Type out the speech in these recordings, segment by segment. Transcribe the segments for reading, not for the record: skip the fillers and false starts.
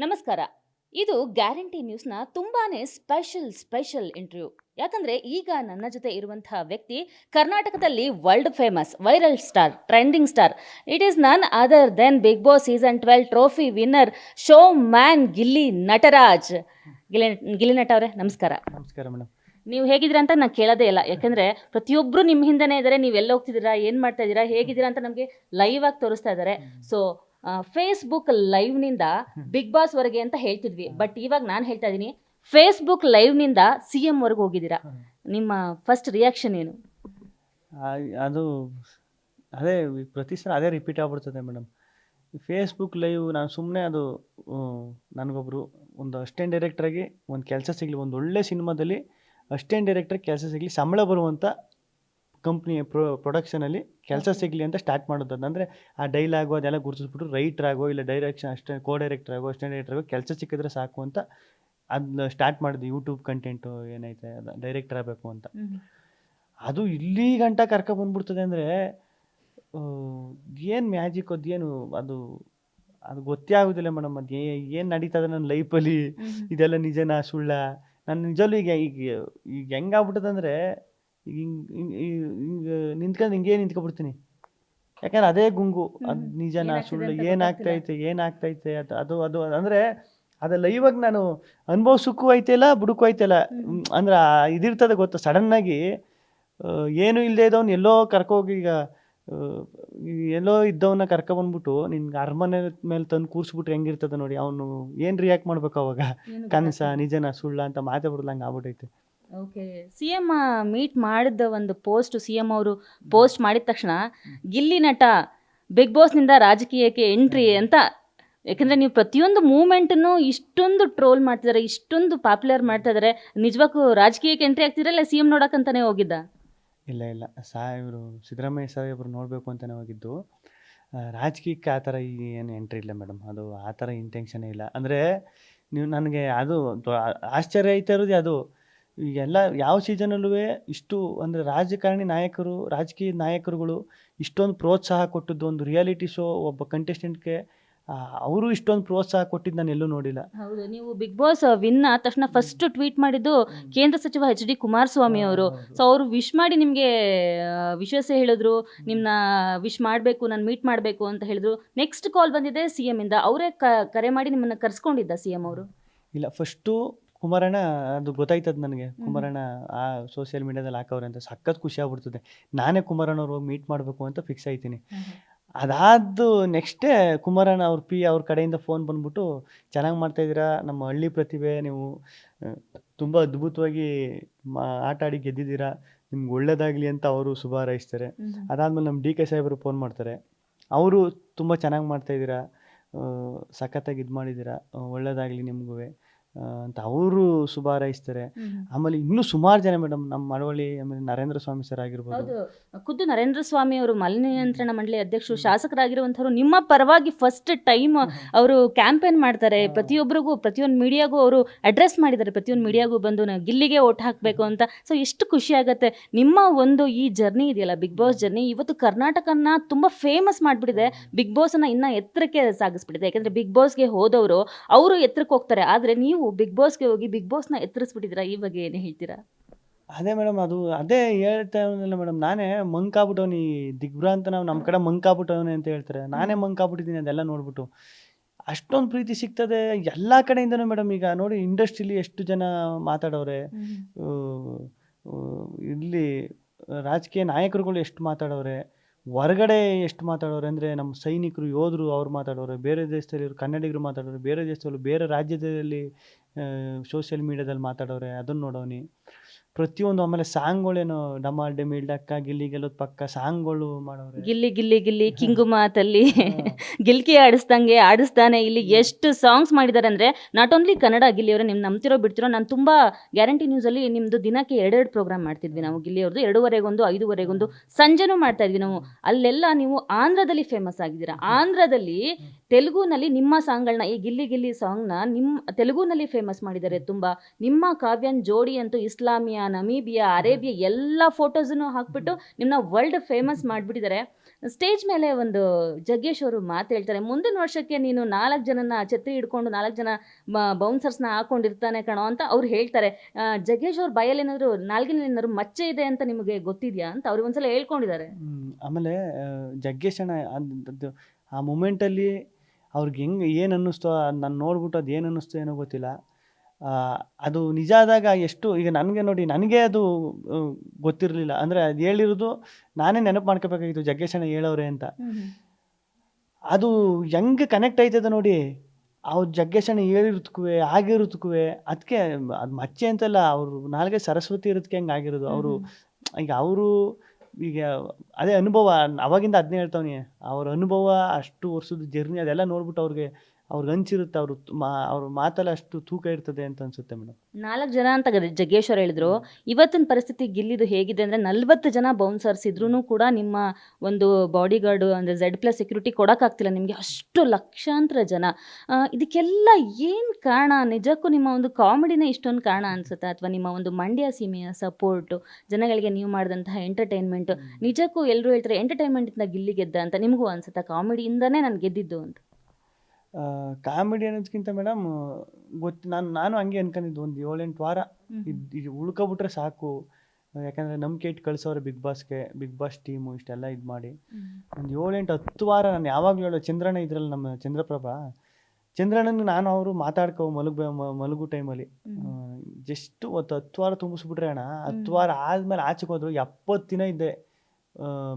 ನಮಸ್ಕಾರ. ಇದು ಗ್ಯಾರಂಟಿ ನ್ಯೂಸ್‌ನ ತುಂಬಾನೇ ಸ್ಪೆಷಲ್ ಇಂಟರ್ವ್ಯೂ. ಯಾಕಂದ್ರೆ ಈಗ ನನ್ನ ಜೊತೆ ಇರುವಂತಹ ವ್ಯಕ್ತಿ ಕರ್ನಾಟಕದಲ್ಲಿ world famous viral star, trending star. It is none other than Bigg Boss season 12 trophy winner, showman Gilli Nataraj. Gilli Gilli Nata ಅವರೇ ನಮಸ್ಕಾರ. ನಮಸ್ಕಾರ ಮೇಡಮ್. ನೀವು ಹೇಗಿದ್ದೀರಾ ಅಂತ ನಾನು ಕೇಳೋದೇ ಇಲ್ಲ, ಯಾಕಂದ್ರೆ ಪ್ರತಿಯೊಬ್ಬರು ನಿಮ್ಮ ಹಿಂದೆನೇ ಇದ್ದಾರೆ. ನೀವು ಎಲ್ಲ ಹೋಗ್ತಿದ್ದೀರಾ, ಏನು ಮಾಡ್ತಾ ಇದ್ದೀರಾ, ಹೇಗಿದ್ದೀರಾ ಅಂತ ನಮಗೆ ಲೈವ್ ಆಗಿ ತೋರಿಸ್ತಾ ಇದ್ದಾರೆ. ಸೊ ಫೇಸ್ಬುಕ್ ಲೈವ್ನಿಂದ ಬಿಗ್ ಬಾಸ್ ವರೆಗೆ ಅಂತ ಹೇಳ್ತಿದ್ವಿ, ಬಟ್ ಇವಾಗ ನಾನು ಹೇಳ್ತಾ ಇದ್ದೀನಿ, ಫೇಸ್ಬುಕ್ ಲೈವ್ನಿಂದ CM ವರೆಗೆ ಹೋಗಿದ್ದೀರಾ. ನಿಮ್ಮ ಫಸ್ಟ್ ರಿಯಾಕ್ಷನ್ ಏನು? ಅದು ಅದೇ ಪ್ರತಿ ಸಲ ಅದೇ ರಿಪೀಟ್ ಆಗ್ಬಿಡ್ತದೆ ಮೇಡಮ್. ಫೇಸ್ಬುಕ್ ಲೈವ್ ನಾನು ಸುಮ್ಮನೆ ಅದು ನನಗೊಬ್ಬರು ಒಂದು ಅಸಿಸ್ಟೆಂಟ್ ಡೈರೆಕ್ಟ್ರಾಗಿ ಒಂದು ಕೆಲಸ ಸಿಗಲಿ, ಒಂದು ಒಳ್ಳೆ ಸಿನಿಮಾದಲ್ಲಿ ಅಸಿಸ್ಟೆಂಟ್ ಡೈರೆಕ್ಟ್ರಾಗಿ ಕೆಲಸ ಸಿಗಲಿ, ಸಂಬಳ ಬರುವಂಥ ಕಂಪ್ನಿ ಪ್ರೊಡಕ್ಷನಲ್ಲಿ ಕೆಲಸ ಸಿಗಲಿ ಅಂತ ಸ್ಟಾರ್ಟ್ ಮಾಡೋದು. ಅಂದರೆ ಆ ಡೈಲಾಗು ಅದೆಲ್ಲ ಗುರುತಿಸ್ಬಿಟ್ಟು ರೈಟ್ರಾಗೋ ಇಲ್ಲ ಡೈರೆಕ್ಷನ್ ಕೋ ಡೈರೆಕ್ಟ್ರಾಗೋ ಅಸಿಸ್ಟೆಂಟ್ ಡೈರೆಕ್ಟ್ರಾಗೋ ಕೆಲಸ ಸಿಕ್ಕಿದ್ರೆ ಸಾಕು ಅಂತ ಅದನ್ನ ಸ್ಟಾರ್ಟ್ ಮಾಡಿದ್ದು. ಯೂಟ್ಯೂಬ್ ಕಂಟೆಂಟು ಏನೈತೆ ಅದು ಡೈರೆಕ್ಟರ್ ಆಗಬೇಕು ಅಂತ. ಅದು ಇಲ್ಲಿ ಗಂಟ ಕರ್ಕೊಬಂದ್ಬಿಡ್ತದೆ ಅಂದರೆ ಏನು ಮ್ಯಾಜಿಕ್, ಅದೇನು ಅದು ಅದು ಗೊತ್ತೇ ಆಗೋದಿಲ್ಲ ಮೇಡಮ್. ಅದು ಏನು ನಡೀತದೆ ನನ್ನ ಲೈಫಲ್ಲಿ, ಇದೆಲ್ಲ ನಿಜನಾ ಸುಳ್ಳ? ನಾನು ನಿಜಲ್ಲೂ ಈಗ ಈಗ ಈಗ ಹೆಂಗಾಗ್ಬಿಟ್ಟದೆ ಅಂದರೆ ಹಿಂಗೆ ನಿಂತ್ಕೊಂಡು ಹಿಂಗೇ ನಿಂತ್ಕೊಬಿಡ್ತೀನಿ. ಯಾಕಂದ್ರೆ ಅದೇ ಗುಂಗು, ಅದು ನಿಜನಾ ಸುಳ್ಳು, ಏನಾಗ್ತೈತೆ ಅದು ಅದು ಅದು ಅಂದರೆ ಅದು ಲೈವಾಗಿ ನಾನು ಅನುಭವಿಸೋಕ್ಕೂ ಐತಿಲ್ಲ, ಬುಡಕ್ಕೂ ಐತಿಲ್ಲ. ಅಂದ್ರೆ ಇದಿರ್ತದೆ ಗೊತ್ತಾ, ಸಡನ್ನಾಗಿ ಏನೂ ಇಲ್ಲದೆ ಇದ್ದವ್ನು ಎಲ್ಲೋ ಕರ್ಕೋಗಿ, ಈಗ ಎಲ್ಲೋ ಇದ್ದವನ್ನ ಕರ್ಕೊಬಂದ್ಬಿಟ್ಟು ನಿನ್ಗೆ ಅರಮನೆ ಮೇಲೆ ತಂದು ಕೂರಿಸ್ಬಿಟ್ರೆ ಹೆಂಗಿರ್ತದೆ ನೋಡಿ, ಅವನು ಏನು ರಿಯಾಕ್ಟ್ ಮಾಡ್ಬೇಕು ಅವಾಗ? ಕನಸ ನಿಜನಾ ಸುಳ್ಳ ಅಂತ ಮಾತಾಡ್ಬಿಡಲ್ಲ, ಹಂಗೆ ಆಗ್ಬಿಟ್ಟೈತೆ. ಓಕೆ, CM ಮೀಟ್ ಮಾಡಿದ ಒಂದು ಪೋಸ್ಟ್, CM ಅವರು ಪೋಸ್ಟ್ ಮಾಡಿದ ತಕ್ಷಣ ಗಿಲ್ಲಿ ನಟ ಬಿಗ್ ಬಾಸ್ನಿಂದ ರಾಜಕೀಯಕ್ಕೆ ಎಂಟ್ರಿ ಅಂತ, ಯಾಕಂದರೆ ನೀವು ಪ್ರತಿಯೊಂದು ಮೂಮೆಂಟನ್ನು ಇಷ್ಟೊಂದು ಟ್ರೋಲ್ ಮಾಡ್ತಿದ್ದಾರೆ, ಇಷ್ಟೊಂದು ಪಾಪ್ಯುಲರ್ ಮಾಡ್ತಾ ಇದ್ದಾರೆ. ನಿಜವಾಗೂ ರಾಜಕೀಯಕ್ಕೆ ಎಂಟ್ರಿ ಆಗ್ತಿರಲ್ಲ, CM ನೋಡೋಕ್ಕಂತಾನೆ ಹೋಗಿದ್ದ? ಇಲ್ಲ ಇವರು ಸಿದ್ದರಾಮಯ್ಯ ಸಾಹೇಬರು ನೋಡಬೇಕು ಅಂತಲೇ ಹೋಗಿದ್ದು. ರಾಜಕೀಯಕ್ಕೆ ಆ ಥರ ಏನು ಎಂಟ್ರಿ ಇಲ್ಲ ಮೇಡಮ್. ಅದು ಆ ಥರ ಇಂಟೆನ್ಷನೇ ಇಲ್ಲ. ಅಂದರೆ ನೀವು ನನಗೆ ಅದು ಆಶ್ಚರ್ಯ ಐತೆ ಇರೋದು ಅದು. ಈಗೆಲ್ಲ ಯಾವ ಸೀಸನಲ್ಲೂ ಇಷ್ಟು ಅಂದರೆ ರಾಜಕೀಯ ನಾಯಕರುಗಳು ಇಷ್ಟೊಂದು ಪ್ರೋತ್ಸಾಹ ಕೊಟ್ಟಿದ್ದು ಒಂದು ರಿಯಾಲಿಟಿ ಶೋ ಒಬ್ಬ ಕಂಟೆಸ್ಟೆಂಟ್ಗೆ ಅವರು ಇಷ್ಟೊಂದು ಪ್ರೋತ್ಸಾಹ ಕೊಟ್ಟಿದ್ದು ನಾನು ಎಲ್ಲೂ ನೋಡಿಲ್ಲ. ಹೌದು, ನೀವು ಬಿಗ್ ಬಾಸ್ ವಿನ್ ಆದ ತಕ್ಷಣ ಫಸ್ಟ್ ಟ್ವೀಟ್ ಮಾಡಿದ್ದು ಕೇಂದ್ರ ಸಚಿವ HD ಕುಮಾರಸ್ವಾಮಿ ಅವರು. ಸೊ ಅವರು ವಿಶ್ ಮಾಡಿ ನಿಮಗೆ ವಿಶ್ವಾಸ ಹೇಳಿದ್ರು, ನಿಮ್ಮನ್ನ ವಿಶ್ ಮಾಡಬೇಕು, ನಾನು ಮೀಟ್ ಮಾಡಬೇಕು ಅಂತ ಹೇಳಿದ್ರು. ನೆಕ್ಸ್ಟ್ ಕಾಲ್ ಬಂದಿದೆ CM ಇಂದ, ಅವರೇ ಕರೆ ಮಾಡಿ ನಿಮ್ಮನ್ನ ಕರ್ಸ್ಕೊಂಡಿದ್ದ CM ಅವರು? ಇಲ್ಲ, ಫಸ್ಟು ಕುಮಾರಣ್ಣ, ಅದು ಗೊತ್ತಾಯ್ತದ ನನಗೆ. ಕುಮಾರಣ್ಣ ಆ ಸೋಷಿಯಲ್ ಮೀಡಿಯಾದಲ್ಲಿ ಹಾಕವ್ರೆ ಅಂತ ಸಖತ್ ಖುಷಿ ಆಗ್ಬಿಡ್ತದೆ. ನಾನೇ ಕುಮಾರಣ್ಣವ್ರು ಹೋಗಿ ಮೀಟ್ ಮಾಡಬೇಕು ಅಂತ ಫಿಕ್ಸ್ ಆಯ್ತೀನಿ. ಅದಾದ್ದು ನೆಕ್ಸ್ಟೇ ಕುಮಾರಣ್ಣ ಅವ್ರ ಕಡೆಯಿಂದ ಫೋನ್ ಬಂದ್ಬಿಟ್ಟು, ಚೆನ್ನಾಗಿ ಮಾಡ್ತಾಯಿದ್ದೀರಾ, ನಮ್ಮ ಹಳ್ಳಿ ಪ್ರತಿಭೆ, ನೀವು ತುಂಬ ಅದ್ಭುತವಾಗಿ ಆಟ ಆಡಿ ಗೆದ್ದಿದ್ದೀರಾ, ನಿಮ್ಗೆ ಒಳ್ಳೇದಾಗಲಿ ಅಂತ ಅವರು ಶುಭ ಹಾರೈಸ್ತಾರೆ. ಅದಾದಮೇಲೆ ನಮ್ಮ DK ಸಾಹೇಬರು ಫೋನ್ ಮಾಡ್ತಾರೆ, ಅವರು ತುಂಬ ಚೆನ್ನಾಗಿ ಮಾಡ್ತಾಯಿದ್ದೀರಾ, ಸಖತ್ತಾಗಿ ಇದು ಮಾಡಿದ್ದೀರಾ, ಒಳ್ಳೇದಾಗಲಿ ನಿಮಗೂ ಅಂತ ಅವರು ಶುಭ ಹಾರೈಸ್ತಾರೆ. ಆಮೇಲೆ ಇನ್ನೂ ಸುಮಾರು ಜನ ಮೇಡಮ್, ನಮ್ಮ ಮಳವಳ್ಳಿ, ಆಮೇಲೆ ನರೇಂದ್ರ ಸ್ವಾಮಿ ಸರ್ ಆಗಿರ್ಬೋದು. ಹೌದು, ಖುದ್ದು ನರೇಂದ್ರ ಸ್ವಾಮಿ ಅವರು ಮಾಲಿನ್ಯ ನಿಯಂತ್ರಣ ಮಂಡಳಿ ಅಧ್ಯಕ್ಷರು, ಶಾಸಕರಾಗಿರುವಂಥವ್ರು, ನಿಮ್ಮ ಪರವಾಗಿ ಫಸ್ಟ್ ಟೈಮ್ ಅವರು ಕ್ಯಾಂಪೇನ್ ಮಾಡ್ತಾರೆ. ಪ್ರತಿಯೊಬ್ಬರಿಗೂ, ಪ್ರತಿಯೊಂದು ಮೀಡಿಯಾಗೂ ಅವರು ಅಡ್ರೆಸ್ ಮಾಡಿದ್ದಾರೆ, ಪ್ರತಿಯೊಂದು ಮೀಡಿಯಾಗೂ ಬಂದು ಗಿಲ್ಲಿಗೆ ಓಟ್ ಹಾಕಬೇಕು ಅಂತ. ಸೊ ಎಷ್ಟು ಖುಷಿ ಆಗುತ್ತೆ. ನಿಮ್ಮ ಒಂದು ಈ ಜರ್ನಿ ಇದೆಯಲ್ಲ, ಬಿಗ್ ಬಾಸ್ ಜರ್ನಿ, ಇವತ್ತು ಕರ್ನಾಟಕನ ತುಂಬ ಫೇಮಸ್ ಮಾಡಿಬಿಟ್ಟಿದೆ. ಬಿಗ್ ಬಾಸನ್ನು ಇನ್ನೂ ಎತ್ತರಕ್ಕೆ ಸಾಗಿಸ್ಬಿಟ್ಟಿದೆ. ಯಾಕಂದರೆ ಬಿಗ್ ಬಾಸ್ಗೆ ಹೋದವರು ಅವರು ಎತ್ತರಕ್ಕೆ ಹೋಗ್ತಾರೆ, ಆದರೆ ನೀವು ಬಿಗ್ ಬಾಸ್ಗೆ ಹೋಗಿ ಬಿಗ್ ಬಾಸ್ನ ಎತ್ತರಿಸ್ಬಿಟ್ಟಿದ್ದೀರಾ. ಈ ಬಗ್ಗೆ ಏನು ಹೇಳ್ತೀರಾ? ಅದೇ ಮೇಡಮ್, ಅದೇ ಹೇಳ್ತಾ ಇರಲಿಲ್ಲ ಮೇಡಮ್, ನಾನೇ ಮಂಕಾಗ್ಬಿಟ್ಟವನಿ, ದಿಗ್ಭ್ರಾಂತ, ನಾವು ನಮ್ಮ ಕಡೆ ಮಂಕಾಗ್ಬಿಟ್ಟವನಿ ಅಂತ ಹೇಳ್ತಾರೆ. ನಾನೇ ಮಂಕಾಗ್ಬಿಟ್ಟಿದ್ದೀನಿ ಅದೆಲ್ಲ ನೋಡ್ಬಿಟ್ಟು. ಅಷ್ಟೊಂದು ಪ್ರೀತಿ ಸಿಗ್ತದೆ ಎಲ್ಲ ಕಡೆಯಿಂದನೂ ಮೇಡಮ್. ಈಗ ನೋಡಿ, ಇಂಡಸ್ಟ್ರಿಲಿ ಎಷ್ಟು ಜನ ಮಾತಾಡೋರೆ, ಇಲ್ಲಿ ರಾಜಕೀಯ ನಾಯಕರುಗಳು ಎಷ್ಟು ಮಾತಾಡೋರೆ, ಹೊರಗಡೆ ಎಷ್ಟು ಮಾತಾಡೋರೆ, ಅಂದರೆ ನಮ್ಮ ಸೈನಿಕರು, ಯೋಧರು, ಅವ್ರು ಮಾತಾಡೋರೆ, ಬೇರೆ ದೇಶದಲ್ಲಿ ಕನ್ನಡಿಗರು ಮಾತಾಡೋರೆ, ಬೇರೆ ದೇಶದಲ್ಲೂ ಬೇರೆ ರಾಜ್ಯದಲ್ಲಿ ಸೋಷಿಯಲ್ ಮೀಡ್ಯಾದಲ್ಲಿ ಮಾತಾಡೋರೆ, ಅದನ್ನು ನೋಡೋನಿ ಪ್ರತಿಯೊಂದು. ಆಮೇಲೆ ಸಾಂಗ್ಗಳೇನು ಡಮಾಲ್ ಡೆಮಿಲ್ ಡಕ್ಕ, ಗಿಲ್ಲಿ ಗೆಲ್ಲೋದು ಪಕ್ಕ ಸಾಂಗ್ಗಳು ಮಾಡೋರೆ. ಗಿಲ್ಲಿ ಗಿಲ್ಲಿ ಗಿಲ್ಲಿ ಕಿಂಗು ಮಾತಲ್ಲಿ ಗಿಲ್ಕಿ ಆಡಿಸ್ತಾನೆ, ಇಲ್ಲಿ ಎಷ್ಟು ಸಾಂಗ್ಸ್ ಮಾಡಿದ್ದಾರೆ ಅಂದರೆ, ನಾಟ್ ಓನ್ಲಿ ಕನ್ನಡ. ಗಿಲ್ಲಿಯವರೇ, ನಿಮ್ಮ ನಂಬ್ತಿರೋ ಬಿಡ್ತಿರೋ, ನಾನು ತುಂಬ ಗ್ಯಾರಂಟಿ ನ್ಯೂಸಲ್ಲಿ ನಿಮ್ಮದು ದಿನಕ್ಕೆ 2 ಪ್ರೋಗ್ರಾಮ್ ಮಾಡ್ತಿದ್ವಿ ನಾವು. ಗಿಲ್ಲಿಯವ್ರದ್ದು 2:30ಗೊಂದು, 5:30ಗೊಂದು, ಸಂಜೆನೂ ಮಾಡ್ತಾ ಇದ್ವಿ ನಾವು. ಅಲ್ಲೆಲ್ಲ ನೀವು ಆಂಧ್ರದಲ್ಲಿ ಫೇಮಸ್ ಆಗಿದ್ದೀರಾ. ಆಂಧ್ರದಲ್ಲಿ ತೆಲುಗುನಲ್ಲಿ ನಿಮ್ಮ ಸಾಂಗ್ಗಳನ್ನ, ಈ ಗಿಲ್ಲಿ ಗಿಲ್ಲಿ ಸಾಂಗ್ನ ನಿಮ್ಮ ತೆಲುಗುನಲ್ಲಿ ಫೇಮಸ್ ಮಾಡಿದ್ದಾರೆ ತುಂಬ. ನಿಮ್ಮ ಕಾವ್ಯನ್ ಜೋಡಿ ಅಂತೂ ಇಸ್ಲಾಮಿಯಾ, ನಮೀಬಿಯಾ, ಅರೇಬಿಯಾ ಎಲ್ಲ ಫೋಟೋಸನ್ನು ಹಾಕ್ಬಿಟ್ಟು ನಿಮ್ಮನ್ನ ವರ್ಲ್ಡ್ ಫೇಮಸ್ ಮಾಡಿಬಿಟ್ಟಿದ್ದಾರೆ. ಸ್ಟೇಜ್ ಮೇಲೆ ಒಂದು ಜಗ್ಗೇಶ್ ಅವರು ಮಾತು ಹೇಳ್ತಾರೆ, ಮುಂದಿನ ವರ್ಷಕ್ಕೆ ನೀನು 4 ಜನನ ಛತ್ರಿ ಹಿಡ್ಕೊಂಡು 4 ಜನ ಬೌನ್ಸರ್ಸ್ನ ಹಾಕೊಂಡಿರ್ತಾನೆ ಕಣೋ ಅಂತ ಅವ್ರು ಹೇಳ್ತಾರೆ. ಜಗ್ಗೇಶ್ ಅವ್ರ ಬಾಯಲ್ಲಿ ಏನಾದ್ರು ನಾಲ್ಗಿನಲ್ಲಿ ಏನಾದ್ರು ಮಚ್ಚೆ ಇದೆ ಅಂತ ನಿಮಗೆ ಗೊತ್ತಿದೆಯಾ ಅಂತ ಅವ್ರು ಒಂದ್ಸಲ ಹೇಳ್ಕೊಂಡಿದ್ದಾರೆ. ಆಮೇಲೆ ಜಗ್ಗೇಶ್ ಅಣ್ಣ ಆ ಮೂಮೆಂಟಲ್ಲಿ ಅವ್ರಿಗೆ ಏನು ಅನ್ನಿಸ್ತೋ ನಾನು ನೋಡ್ಬಿಟ್ಟು ಅದು ಏನು ಅನ್ನಿಸ್ತೋ ಏನೋ ಗೊತ್ತಿಲ್ಲ. ಅದು ನಿಜ ಆದಾಗ ಎಷ್ಟು ಈಗ ನನಗೆ ನೋಡಿ, ನನಗೆ ಅದು ಗೊತ್ತಿರಲಿಲ್ಲ. ಅಂದರೆ ಅದು ಹೇಳಿರೋದು ನಾನೇ ನೆನಪು ಮಾಡ್ಕೋಬೇಕಾಗಿತ್ತು, ಜಗ್ಗೇಶ್ ಅಣ್ಣ ಹೇಳೋರೆ ಅಂತ. ಅದು ಹೆಂಗೆ ಕನೆಕ್ಟ್ ಆಯ್ತದೆ ನೋಡಿ, ಅವ್ರು ಜಗ್ಗೇಶ್ ಅಣ್ಣ ಹೇಳಿರೋದಕ್ಕೂ ಆಗಿರೋದಕ್ಕೂ. ಅದಕ್ಕೆ ಅದು ಮಚ್ಚೆ ಅಂತಲ್ಲ, ಅವರು ನಾಲ್ಗೆ ಸರಸ್ವತಿ ಇರೋದಕ್ಕೆ ಹೆಂಗೆ ಆಗಿರೋದು. ಅವರು ಈಗ ಈಗ ಅದೇ ಅನುಭವ, ಅವಾಗಿಂದ ಅದನ್ನೇ ಹೇಳ್ತಾವನಿ, ಅವ್ರ ಅನುಭವ, ಅಷ್ಟು ವರ್ಷದ ಜರ್ನಿ ಅದೆಲ್ಲ ನೋಡ್ಬಿಟ್ಟು ಅವ್ರಿಗೆ ಹಂಚಿರುತ್ತೆ. ಅವ್ರ ಮಾತೆಲ್ಲ ಅಷ್ಟು ತೂಕ ಇರ್ತದೆ ಅಂತ ಅನ್ಸುತ್ತೆ ಮೇಡಮ್. 4 ಜನ ಅಂತ ಜಗ್ಗೇಶ್ ಅವ್ರು ಹೇಳಿದ್ರು. ಇವತ್ತಿನ ಪರಿಸ್ಥಿತಿ ಗಿಲ್ಲಿದು ಹೇಗಿದೆ ಅಂದರೆ 40 ಜನ ಬೌನ್ಸರ್ಸ್ ಇದ್ರೂ ಕೂಡ ನಿಮ್ಮ ಒಂದು ಬಾಡಿ ಗಾರ್ಡು ಅಂದರೆ Z+ ಸೆಕ್ಯೂರಿಟಿ ಕೊಡೋಕ್ಕಾಗ್ತಿಲ್ಲ ನಿಮಗೆ, ಅಷ್ಟು ಲಕ್ಷಾಂತರ ಜನ. ಇದಕ್ಕೆಲ್ಲ ಏನು ಕಾರಣ? ನಿಜಕ್ಕೂ ನಿಮ್ಮ ಒಂದು ಕಾಮಿಡಿನೇ ಇಷ್ಟೊಂದು ಕಾರಣ ಅನಿಸುತ್ತೆ, ಅಥವಾ ನಿಮ್ಮ ಒಂದು ಮಂಡ್ಯ ಸೀಮೆಯ ಸಪೋರ್ಟು, ಜನಗಳಿಗೆ ನೀವು ಮಾಡಿದಂತಹ ಎಂಟರ್ಟೈನ್ಮೆಂಟ್? ನಿಜಕ್ಕೂ ಎಲ್ಲರೂ ಹೇಳ್ತಾರೆ ಎಂಟರ್ಟೈನ್ಮೆಂಟಿಂದ ಗಿಲ್ಲಿ ಗೆದ್ದ ಅಂತ, ನಿಮಗೂ ಅನ್ಸುತ್ತಾ ಕಾಮಿಡಿಯಿಂದನೇ ನಾನು ಗೆದ್ದಿದ್ದು ಅಂತ? ಕಾಮಿಡಿ ಅನ್ನೋದಕ್ಕಿಂತ ಮೇಡಮ್ ನಾನು ಹಂಗೆ ಅನ್ಕೊಂಡಿದ್ದು, ಒಂದು 7-8 ವಾರ ಉಳ್ಕೊಬಿಟ್ರೆ ಸಾಕು. ಯಾಕಂದರೆ ನಂಬಿಕೆ ಇಟ್ಟು ಕಳಿಸೋರೆ ಬಿಗ್ ಬಾಸ್ ಟೀಮು ಇಷ್ಟೆಲ್ಲ ಇದು ಮಾಡಿ. ಒಂದು 7-8-10 ವಾರ ನಾನು ಯಾವಾಗಲೂ ಹೇಳೋ, ಚಂದ್ರಣ್ಣ ಇದ್ರಲ್ಲ ನಮ್ಮ ಚಂದ್ರಪ್ರಭಾ, ಚಂದ್ರಣ್ಣನ ನಾನು ಅವರು ಮಾತಾಡ್ಕೊ ಮಲಗು ಟೈಮಲ್ಲಿ ಜಸ್ಟ್ 10 ವಾರ ತುಂಬಿಸ್ಬಿಟ್ರೆ ಅಣ್ಣ, 10 ವಾರ ಆದಮೇಲೆ ಆಚೆಗೆ ಹೋದ್ರು 70 ದಿನ ಇದ್ದೆ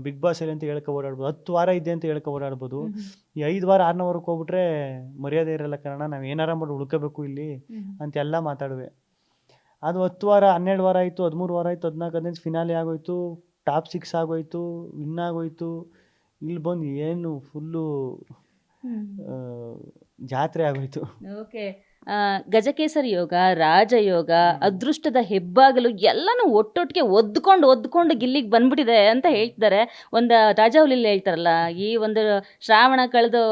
ಬಿಗ್ ಬಾಸಲ್ಲಿ ಅಂತ ಹೇಳ್ಕೊ ಓಡಾಡ್ಬೋದು, 10 ವಾರ ಇದ್ದೆ ಅಂತ ಹೇಳ್ಕೊ ಓಡಾಡ್ಬೋದು. ಈ 5 ವಾರ 6ನೇ ವಾರಕ್ಕೆ ಹೋಗ್ಬಿಟ್ರೆ ಮರ್ಯಾದೆ ಇರಲ್ಲ ಕಾರಣ, ನಾವು ಏನಾರ ಮಾಡಿ ಉಳ್ಕೋಬೇಕು ಇಲ್ಲಿ ಅಂತೆಲ್ಲ ಮಾತಾಡುವೆ. ಅದು 10 ವಾರ 12 ವಾರ ಆಯಿತು, 13 ವಾರ ಆಯಿತು, 14-15 ಫಿನಾಲೆ ಆಗೋಯ್ತು, ಟಾಪ್ 6 ಆಗೋಯ್ತು, ವಿನ್ ಆಗೋಯ್ತು. ಇಲ್ಲಿ ಬಂದು ಏನು ಫುಲ್ಲು ಜಾತ್ರೆ ಆಗೋಯ್ತು. ಓಕೆ. ಗಜಕೇಸರಿ ಯೋಗ, ರಾಜಯೋಗ, ಅದೃಷ್ಟದ ಹೆಬ್ಬಾಗಲು ಎಲ್ಲನೂ ಒಟ್ಟೊಟ್ಟಿಗೆ ಒದ್ಕೊಂಡು ಗಿಲ್ಲಿಗೆ ಬಂದ್ಬಿಟ್ಟಿದೆ ಅಂತ ಹೇಳ್ತಿದ್ದಾರೆ. ಒಂದು ರಾಜಾಹುಲಿಲಿ ಹೇಳ್ತಾರಲ್ಲ, ಈ ಒಂದು ಶ್ರಾವಣ ಕಳೆದು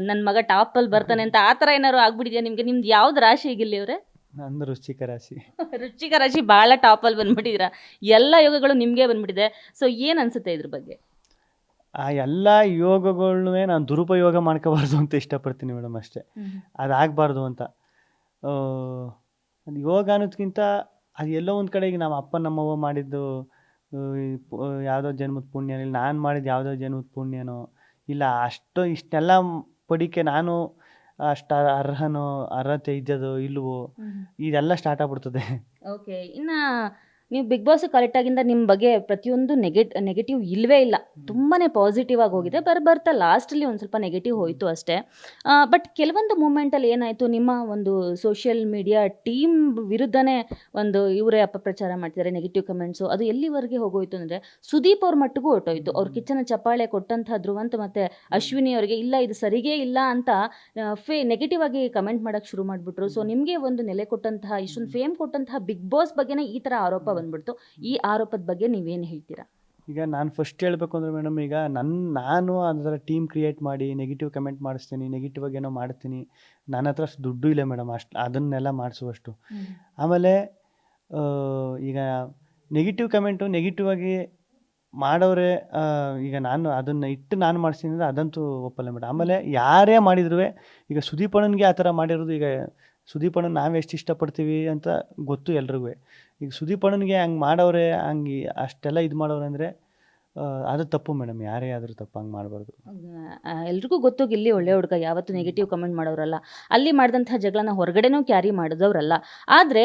ನನ್ನ ಮಗ ಟಾಪಲ್ಲಿ ಬರ್ತಾನೆ ಅಂತ, ಆ ಥರ ಏನಾದ್ರು ಆಗ್ಬಿಟ್ಟಿದೆಯಾ ನಿಮಗೆ? ನಿಮ್ದು ಯಾವ್ದು ರಾಶಿ ಗಿಲ್ಲಿ ಅವರೇ? ನಂದು ವೃಶ್ಚಿಕ ರಾಶಿ. ವೃಶ್ಚಿಕ ರಾಶಿ, ಭಾಳ ಟಾಪಲ್ಲಿ ಬಂದ್ಬಿಟ್ಟಿದ್ದೀರಾ, ಎಲ್ಲ ಯೋಗಗಳು ನಿಮಗೆ ಬಂದ್ಬಿಟ್ಟಿದೆ. ಸೊ ಏನು ಅನ್ಸುತ್ತೆ ಇದ್ರ ಬಗ್ಗೆ? ಆ ಎಲ್ಲ ಯೋಗಗಳನ್ನೂ ನಾನು ದುರುಪಯೋಗ ಮಾಡ್ಕೋಬಾರ್ದು ಅಂತ ಇಷ್ಟಪಡ್ತೀನಿ ಮೇಡಮ್, ಅಷ್ಟೇ. ಅದಾಗಬಾರ್ದು ಅಂತ. ಅದು ಯೋಗ ಅನ್ನೋದಕ್ಕಿಂತ ಅದು ಎಲ್ಲೋ ಒಂದು ಕಡೆ, ಈಗ ನಮ್ಮ ಅಪ್ಪ ನಮ್ಮವ್ವ ಮಾಡಿದ್ದು ಯಾವುದೋ ಜನ್ಮದ ಪುಣ್ಯ, ಇಲ್ಲ ನಾನು ಮಾಡಿದ್ದು ಯಾವುದೋ ಜನ್ಮದ ಪುಣ್ಯನೋ, ಇಲ್ಲ ಇಷ್ಟೆಲ್ಲ ಪಡಿಕೆ ನಾನು ಅಷ್ಟು ಅರ್ಹತೆ ಇದ್ದದೋ ಇಲ್ವೋ, ಇದೆಲ್ಲ ಸ್ಟಾರ್ಟ್ ಆಗ್ಬಿಡ್ತದೆ. ಓಕೆ. ಇನ್ನು ನೀವು ಬಿಗ್ ಬಾಸ್ ಕರೆಕ್ಟಾಗಿಂದ ನಿಮ್ಮ ಬಗ್ಗೆ ಪ್ರತಿಯೊಂದು ನೆಗೆಟಿವ್ ಇಲ್ಲವೇ ಇಲ್ಲ, ತುಂಬಾ ಪಾಸಿಟಿವ್ ಆಗಿ ಹೋಗಿದೆ. ಬರ್ತಾ ಲಾಸ್ಟಲ್ಲಿ ಒಂದು ಸ್ವಲ್ಪ ನೆಗೆಟಿವ್ ಹೋಯಿತು ಅಷ್ಟೇ. ಬಟ್ ಕೆಲವೊಂದು ಮೂಮೆಂಟಲ್ಲಿ ಏನಾಯಿತು, ನಿಮ್ಮ ಒಂದು ಸೋಷಿಯಲ್ ಮೀಡಿಯಾ ಟೀಮ್ ವಿರುದ್ಧನೇ ಒಂದು ಇವರೇ ಅಪಪ್ರಚಾರ ಮಾಡ್ತಿದ್ದಾರೆ, ನೆಗೆಟಿವ್ ಕಮೆಂಟ್ಸು, ಅದು ಎಲ್ಲಿವರೆಗೆ ಹೋಗೋಯ್ತು ಅಂದರೆ ಸುದೀಪ್ ಅವ್ರ ಮಟ್ಟಿಗೂ ಹೊರಟೋಯ್ತು. ಅವ್ರ ಕಿಚ್ಚನ ಚಪ್ಪಾಳೆ ಕೊಟ್ಟಂಥ ಧ್ರುವಂತ್ ಮತ್ತು ಅಶ್ವಿನಿ ಅವರಿಗೆ ಇಲ್ಲ ಇದು ಸರಿಗೇ ಇಲ್ಲ ಅಂತ ನೆಗೆಟಿವ್ ಆಗಿ ಕಮೆಂಟ್ ಮಾಡೋಕ್ಕೆ ಶುರು ಮಾಡಿಬಿಟ್ರು. ಸೊ ನಿಮಗೆ ಒಂದು ನೆಲೆ ಕೊಟ್ಟಂತಹ, ಇಷ್ಟೊಂದು ಫೇಮ್ ಕೊಟ್ಟಂತಹ ಬಿಗ್ ಬಾಸ್ ಬಗ್ಗೆನೇ ಈ ಥರ ಆರೋಪ ಬಂದ್ಬಿಡ್ತು. ಈ ಆರೋಪದ ಬಗ್ಗೆ ನೀವೇನು ಹೇಳ್ತೀರಾ? ಈಗ ನಾನು ಫಸ್ಟ್ ಹೇಳಬೇಕು ಅಂದರೆ ಮೇಡಮ್, ಈಗ ನಾನು ಅದರ ಟೀಮ್ ಕ್ರಿಯೇಟ್ ಮಾಡಿ ನೆಗೆಟಿವ್ ಕಮೆಂಟ್ ಮಾಡಿಸ್ತೀನಿ, ನೆಗೆಟಿವ್ ಆಗಿ ಏನೋ ಮಾಡ್ತೀನಿ. ನನ್ನ ಹತ್ರ ಅಷ್ಟು ದುಡ್ಡು ಇಲ್ಲ ಮೇಡಮ್, ಅದನ್ನೆಲ್ಲ ಮಾಡಿಸುವಷ್ಟು. ಆಮೇಲೆ ಈಗ ನೆಗೆಟಿವ್ ಕಮೆಂಟು ನೆಗೆಟಿವ್ ಆಗಿ ಮಾಡೋರೆ, ಈಗ ಅದನ್ನು ಇಟ್ಟು ನಾನು ಮಾಡಿಸ್ತೀನಿ ಅಂದರೆ ಅದಂತೂ ಒಪ್ಪಲ್ಲ ಮೇಡಮ್. ಆಮೇಲೆ ಯಾರೇ ಮಾಡಿದ್ರು, ಈಗ ಸುದೀಪ್ ಅಣ್ಣನಿಗೆ ಆ ಥರ ಮಾಡಿರೋದು, ಈಗ ಸುದೀಪ್ ಅಣ್ಣನ ನಾವು ಎಷ್ಟು ಇಷ್ಟಪಡ್ತೀವಿ ಅಂತ ಗೊತ್ತು ಎಲ್ರಿಗೂ. ಈಗ ಸುದೀಪ್ ಅಣ್ಣನಿಗೆ ಹಂಗೆ ಮಾಡೋರೆ, ಹಂಗೆ ಅಷ್ಟೆಲ್ಲ ಇದು ಮಾಡೋರೆ ಅಂದರೆ ಅದು ತಪ್ಪು ಮೇಡಮ್, ಯಾರೇ ಆದರೂ ತಪ್ಪು, ಹಂಗೆ ಮಾಡಬಾರ್ದು. ಎಲ್ರಿಗೂ ಗೊತ್ತು ಗಿಲ್ಲಿ ಒಳ್ಳೆ ಹುಡುಗ, ಯಾವತ್ತೂ ನೆಗೆಟಿವ್ ಕಮೆಂಟ್ ಮಾಡೋರಲ್ಲ, ಅಲ್ಲಿ ಮಾಡಿದಂಥ ಜಗಳನ ಹೊರಗಡೆನೂ ಕ್ಯಾರಿ ಮಾಡಿದವರಲ್ಲ. ಆದರೆ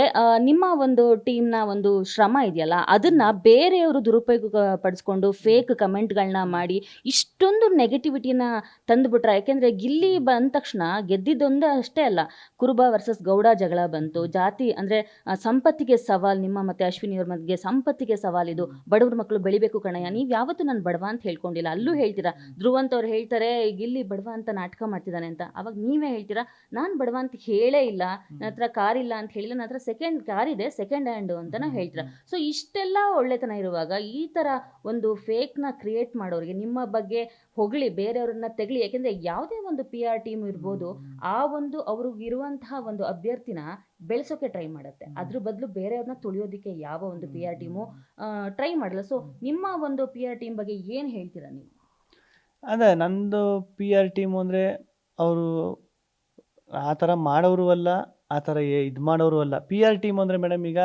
ನಿಮ್ಮ ಒಂದು ಟೀಮ್ನ ಒಂದು ಶ್ರಮ ಇದೆಯಲ್ಲ, ಅದನ್ನು ಬೇರೆಯವರು ದುರುಪಯೋಗ ಪಡಿಸ್ಕೊಂಡು ಫೇಕ್ ಕಮೆಂಟ್ಗಳನ್ನ ಮಾಡಿ ಇಷ್ಟೊಂದು ನೆಗೆಟಿವಿಟಿನ ತಂದುಬಿಟ್ರೆ. ಯಾಕೆಂದರೆ ಗಿಲ್ಲಿ ಬಂದ ತಕ್ಷಣ ಗೆದ್ದಿದ್ದೊಂದೇ ಅಷ್ಟೇ ಅಲ್ಲ, ಕುರುಬ ವರ್ಸಸ್ ಗೌಡ ಜಗಳ ಬಂತು, ಜಾತಿ ಅಂದರೆ ಸಂಪತ್ತಿಗೆ ಸವಾಲು, ನಿಮ್ಮ ಮತ್ತು ಅಶ್ವಿನಿಯವ್ರ ಮಧ್ಯೆ ಸಂಪತ್ತಿಗೆ ಸವಾಲಿದು, ಬಡವ್ರ ಮಕ್ಕಳು ಬೆಳಿಬೇಕು ಕಣಯ್ಯ, ನೀವು ಯಾವತ್ತೂ ನಾನು ಬಡವ ಅಂತ ಹೇಳ್ಕೊಂಡಿಲ್ಲ. ಅಲ್ಲೂ ಹೇಳ್ತೀರಾ, ಧ್ರುವಂತ್ ಅವ್ರು ಹೇಳ್ತಾರೆ ಗಿಲ್ಲಿ ಬಡವ ಅಂತ ನಾಟಕ ಮಾಡ್ತಿದ್ದಾನೆ ಅಂತ, ಅವಾಗ ನೀವೇ ಹೇಳ್ತೀರಾ ನಾನು ಬಡವ ಅಂತ ಹೇಳೇ ಇಲ್ಲ, ನನ್ನ ಹತ್ರ ಕಾರ್ ಇಲ್ಲ ಅಂತ ಹೇಳಿಲ್ಲ, ನನ್ನ ಹತ್ರ ಕಾರ್ ಇದೆ ಸೆಕೆಂಡ್ ಹ್ಯಾಂಡು ಅಂತಲೂ ಹೇಳ್ತೀರಾ. ಸೊ ಇಷ್ಟೆಲ್ಲ ಒಳ್ಳೆತನ ಇರುವಾಗ ಈ ಥರ ಒಂದು ಫೇಕ್ನ ಕ್ರಿಯೇಟ್ ಮಾಡೋರಿಗೆ ನಿಮ್ಮ ಬಗ್ಗೆ ಹೊಗಳಿ ಬೇರೆಯವ್ರನ್ನ ತೆಗಳಿ. ಯಾಕೆಂದರೆ ಯಾವುದೇ ಒಂದು PR ಟೀಮ್ ಇರ್ಬೋದು, ಆ ಒಂದು ಅವ್ರಿಗಿರುವಂತಹ ಒಂದು ಅಭ್ಯರ್ಥಿನ ಬೆಳೆಸೋಕೆ ಟ್ರೈ ಮಾಡುತ್ತೆ, ಅದ್ರ ಬದಲು ಬೇರೆಯವ್ರನ್ನ ತುಳಿಯೋದಕ್ಕೆ ಯಾವ ಒಂದು PR ಟೀಮು ಟ್ರೈ ಮಾಡಲ್ಲ. ಸೊ ನಿಮ್ಮ ಒಂದು PR ಟೀಮ್ ಬಗ್ಗೆ ಏನು ಹೇಳ್ತೀರಾ ನೀವು? ಅದೇ ನಂದು ಪಿ ಆರ್ ಟೀಮು ಅಂದರೆ ಅವರು ಆ ಥರ ಮಾಡೋರು ಅಲ್ಲ, ಆ ಥರ ಇದು ಮಾಡೋರು ಅಲ್ಲ. ಪಿ ಆರ್ ಟೀಮ್ ಅಂದರೆ ಮೇಡಮ್ ಈಗ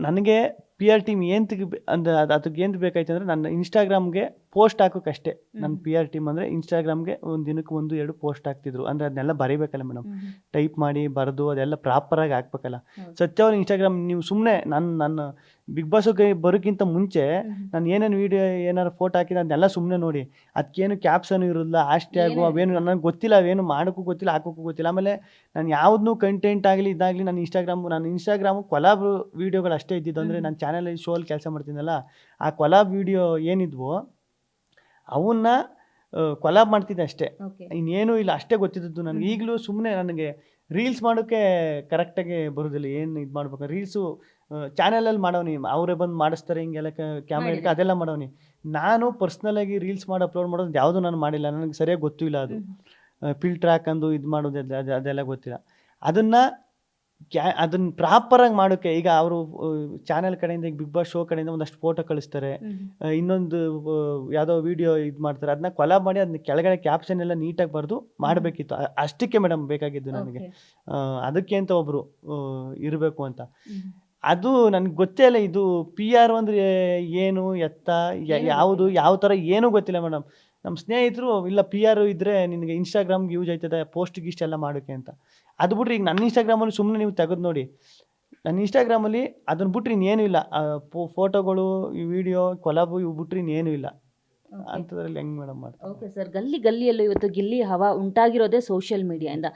ನನಗೆ ಪಿ ಆರ್ ಟೀಮ್ ಏನಕ್ಕೆ ಅಂದರೆ ಅದಕ್ಕೆ ಏನು ಬೇಕಾಯ್ತು ಅಂದರೆ ನನ್ನ ಇನ್ಸ್ಟಾಗ್ರಾಮ್ಗೆ ಪೋಸ್ಟ್ ಹಾಕೋಕ್ಕಷ್ಟೇ. ನನ್ನ ಪಿ ಆರ್ ಟೀಮ್ ಅಂದರೆ ಇನ್ಸ್ಟಾಗ್ರಾಮ್ಗೆ ಒಂದು ದಿನಕ್ಕೆ 1-2 ಪೋಸ್ಟ್ ಹಾಕ್ತಿದ್ರು. ಅಂದರೆ ಅದನ್ನೆಲ್ಲ ಬರೀಬೇಕಲ್ಲ ಮೇಡಮ್, ಟೈಪ್ ಮಾಡಿ ಬರೆದು ಅದೆಲ್ಲ ಪ್ರಾಪರಾಗಿ ಹಾಕ್ಬೇಕಲ್ಲ. ಸತ್ಯವಾದ ಇನ್ಸ್ಟಾಗ್ರಾಮ್ ನೀವು ಸುಮ್ಮನೆ ನನ್ನ ಬಿಗ್ ಬಾಸ್ಗೆ ಬರೋಕ್ಕಿಂತ ಮುಂಚೆ ನಾನು ಏನೇನು ವೀಡಿಯೋ ಏನಾರು ಫೋಟೋ ಹಾಕಿದ್ರೆ ಅದನ್ನೆಲ್ಲ ಸುಮ್ಮನೆ ನೋಡಿ. ಅದಕ್ಕೇನು ಕ್ಯಾಪ್ಷನ್ ಇರೋಲ್ಲ, ಹ್ಯಾಶ್ಟ್ಯಾಗು ಅವೇನು ನನಗೆ ಗೊತ್ತಿಲ್ಲ, ಅವೇನು ಮಾಡೋಕ್ಕೂ ಗೊತ್ತಿಲ್ಲ, ಹಾಕೋಕ್ಕೂ ಗೊತ್ತಿಲ್ಲ. ಆಮೇಲೆ ನಾನು ಯಾವುದನ್ನೂ ಕಂಟೆಂಟ್ ಆಗಲಿ ಇದಾಗಲಿ ನನ್ನ ಇನ್ಸ್ಟಾಗ್ರಾಮು ಕೊಲಾಬ್ ವೀಡಿಯೋಗಳು ಅಷ್ಟೇ ಇದ್ದಿದ್ದು. ಅಂದರೆ ನನ್ನ ಚಾನಲಲ್ಲಿ ಶೋಲ್ಲಿ ಕೆಲಸ ಮಾಡ್ತೀನಲ್ಲ, ಆ ಕೊಲಾಬ್ ವೀಡಿಯೋ ಏನಿದ್ವೋ ಅವನ್ನ ಕೊಲಾಬ್ ಮಾಡ್ತಿದ್ದೆ ಅಷ್ಟೇ, ಇನ್ನೇನು ಇಲ್ಲ. ಅಷ್ಟೇ ಗೊತ್ತಿದ್ದದ್ದು ನನಗೆ. ಈಗಲೂ ಸುಮ್ಮನೆ ನನಗೆ ರೀಲ್ಸ್ ಮಾಡೋಕ್ಕೆ ಕರೆಕ್ಟಾಗಿ ಬರೋದಿಲ್ಲ. ಏನು ಇದು ಮಾಡ್ಬೇಕು ರೀಲ್ಸು ಚಾನಲಲ್ಲಿ ಮಾಡೋನಿ, ಅವರೇ ಬಂದು ಮಾಡಿಸ್ತಾರೆ ಹಿಂಗೆಲ್ಲ ಕ್ಯಾಮ್ರಾ ಇಟ್ಕೊಂಡು ಅದೆಲ್ಲ ಮಾಡೋನಿ. ನಾನು ಪರ್ಸ್ನಲಾಗಿ ರೀಲ್ಸ್ ಮಾಡಿ ಅಪ್ಲೋಡ್ ಮಾಡೋದು ಯಾವುದು ನಾನು ಮಾಡಿಲ್ಲ. ನನಗೆ ಸರಿಯಾಗಿ ಗೊತ್ತೂ ಇಲ್ಲ. ಅದು ಫಿಲ್ಟ್ರ್ ಹಾಕೊಂಡು ಇದು ಮಾಡೋದು ಅದೆಲ್ಲ ಗೊತ್ತಿಲ್ಲ. ಅದನ್ನ ಪ್ರಾಪರಾಗಿ ಮಾಡೋಕ್ಕೆ ಈಗ ಅವರು ಚಾನೆಲ್ ಕಡೆಯಿಂದ, ಈಗ ಬಿಗ್ ಬಾಸ್ ಶೋ ಕಡೆಯಿಂದ ಒಂದಷ್ಟು ಫೋಟೋ ಕಳಿಸ್ತಾರೆ, ಇನ್ನೊಂದು ಯಾವುದೋ ವಿಡಿಯೋ ಇದು ಮಾಡ್ತಾರೆ, ಅದನ್ನ ಕೊಲಾಬ್ ಮಾಡಿ ಅದನ್ನ ಕೆಳಗಡೆ ಕ್ಯಾಪ್ಷನ್ ಎಲ್ಲ ನೀಟಾಗಿ ಬರೆದು ಮಾಡಬೇಕಿತ್ತು. ಅಷ್ಟಕ್ಕೆ ಮೇಡಮ್ ಬೇಕಾಗಿದ್ದು ನನಗೆ. ಅದಕ್ಕೆ ಅಂತ ಒಬ್ಬರು ಇರಬೇಕು ಅಂತ. ಅದು ನನಗೆ ಗೊತ್ತೇ ಇಲ್ಲ. ಇದು ಪಿ ಆರ್ ಅಂದರೆ ಏನು, ಯಾವುದು, ಯಾವ ಥರ ಏನೂ ಗೊತ್ತಿಲ್ಲ ಮೇಡಮ್. ನಮ್ಮ ಸ್ನೇಹಿತರು ಇಲ್ಲ ಪಿ ಆರ್ ಇದ್ದರೆ ನಿನಗೆ ಇನ್ಸ್ಟಾಗ್ರಾಮ್ಗೆ ಯೂಸ್ ಆಯ್ತದೆ, ಪೋಸ್ಟ್ ಗಿಸ್ಟ್ ಎಲ್ಲ ಮಾಡೋಕ್ಕೆ ಅಂತ. ಅದು ಬಿಟ್ರೆ ಈಗ ನನ್ನ ಇನ್ಸ್ಟಾಗ್ರಾಮಲ್ಲಿ ಸುಮ್ಮನೆ ನೀವು ತೆಗೆದು ನೋಡಿ, ನನ್ನ ಇನ್ಸ್ಟಾಗ್ರಾಮಲ್ಲಿ ಅದನ್ನು ಬಿಟ್ರೆ ಇನ್ನೇನು ಇಲ್ಲ. ಫೋಟೋಗಳು, ಈ ವಿಡಿಯೋ ಕೊಲಾಬು ಇವು ಬಿಟ್ರೆ ಇನ್ನೇನು ಇಲ್ಲ. ಅಂಥದ್ರಲ್ಲಿ ಹೆಂಗೆ ಮೇಡಮ್ ಮಾಡ್ತಾರೆ? ಓಕೆ ಸರ್, ಗಲ್ಲಿಯಲ್ಲೂ ಇವತ್ತು ಗಿಲ್ಲಿ ಹವಾ ಉಂಟಾಗಿರೋದೇ ಸೋಷಿಯಲ್ ಮೀಡಿಯಾಯಿಂದ.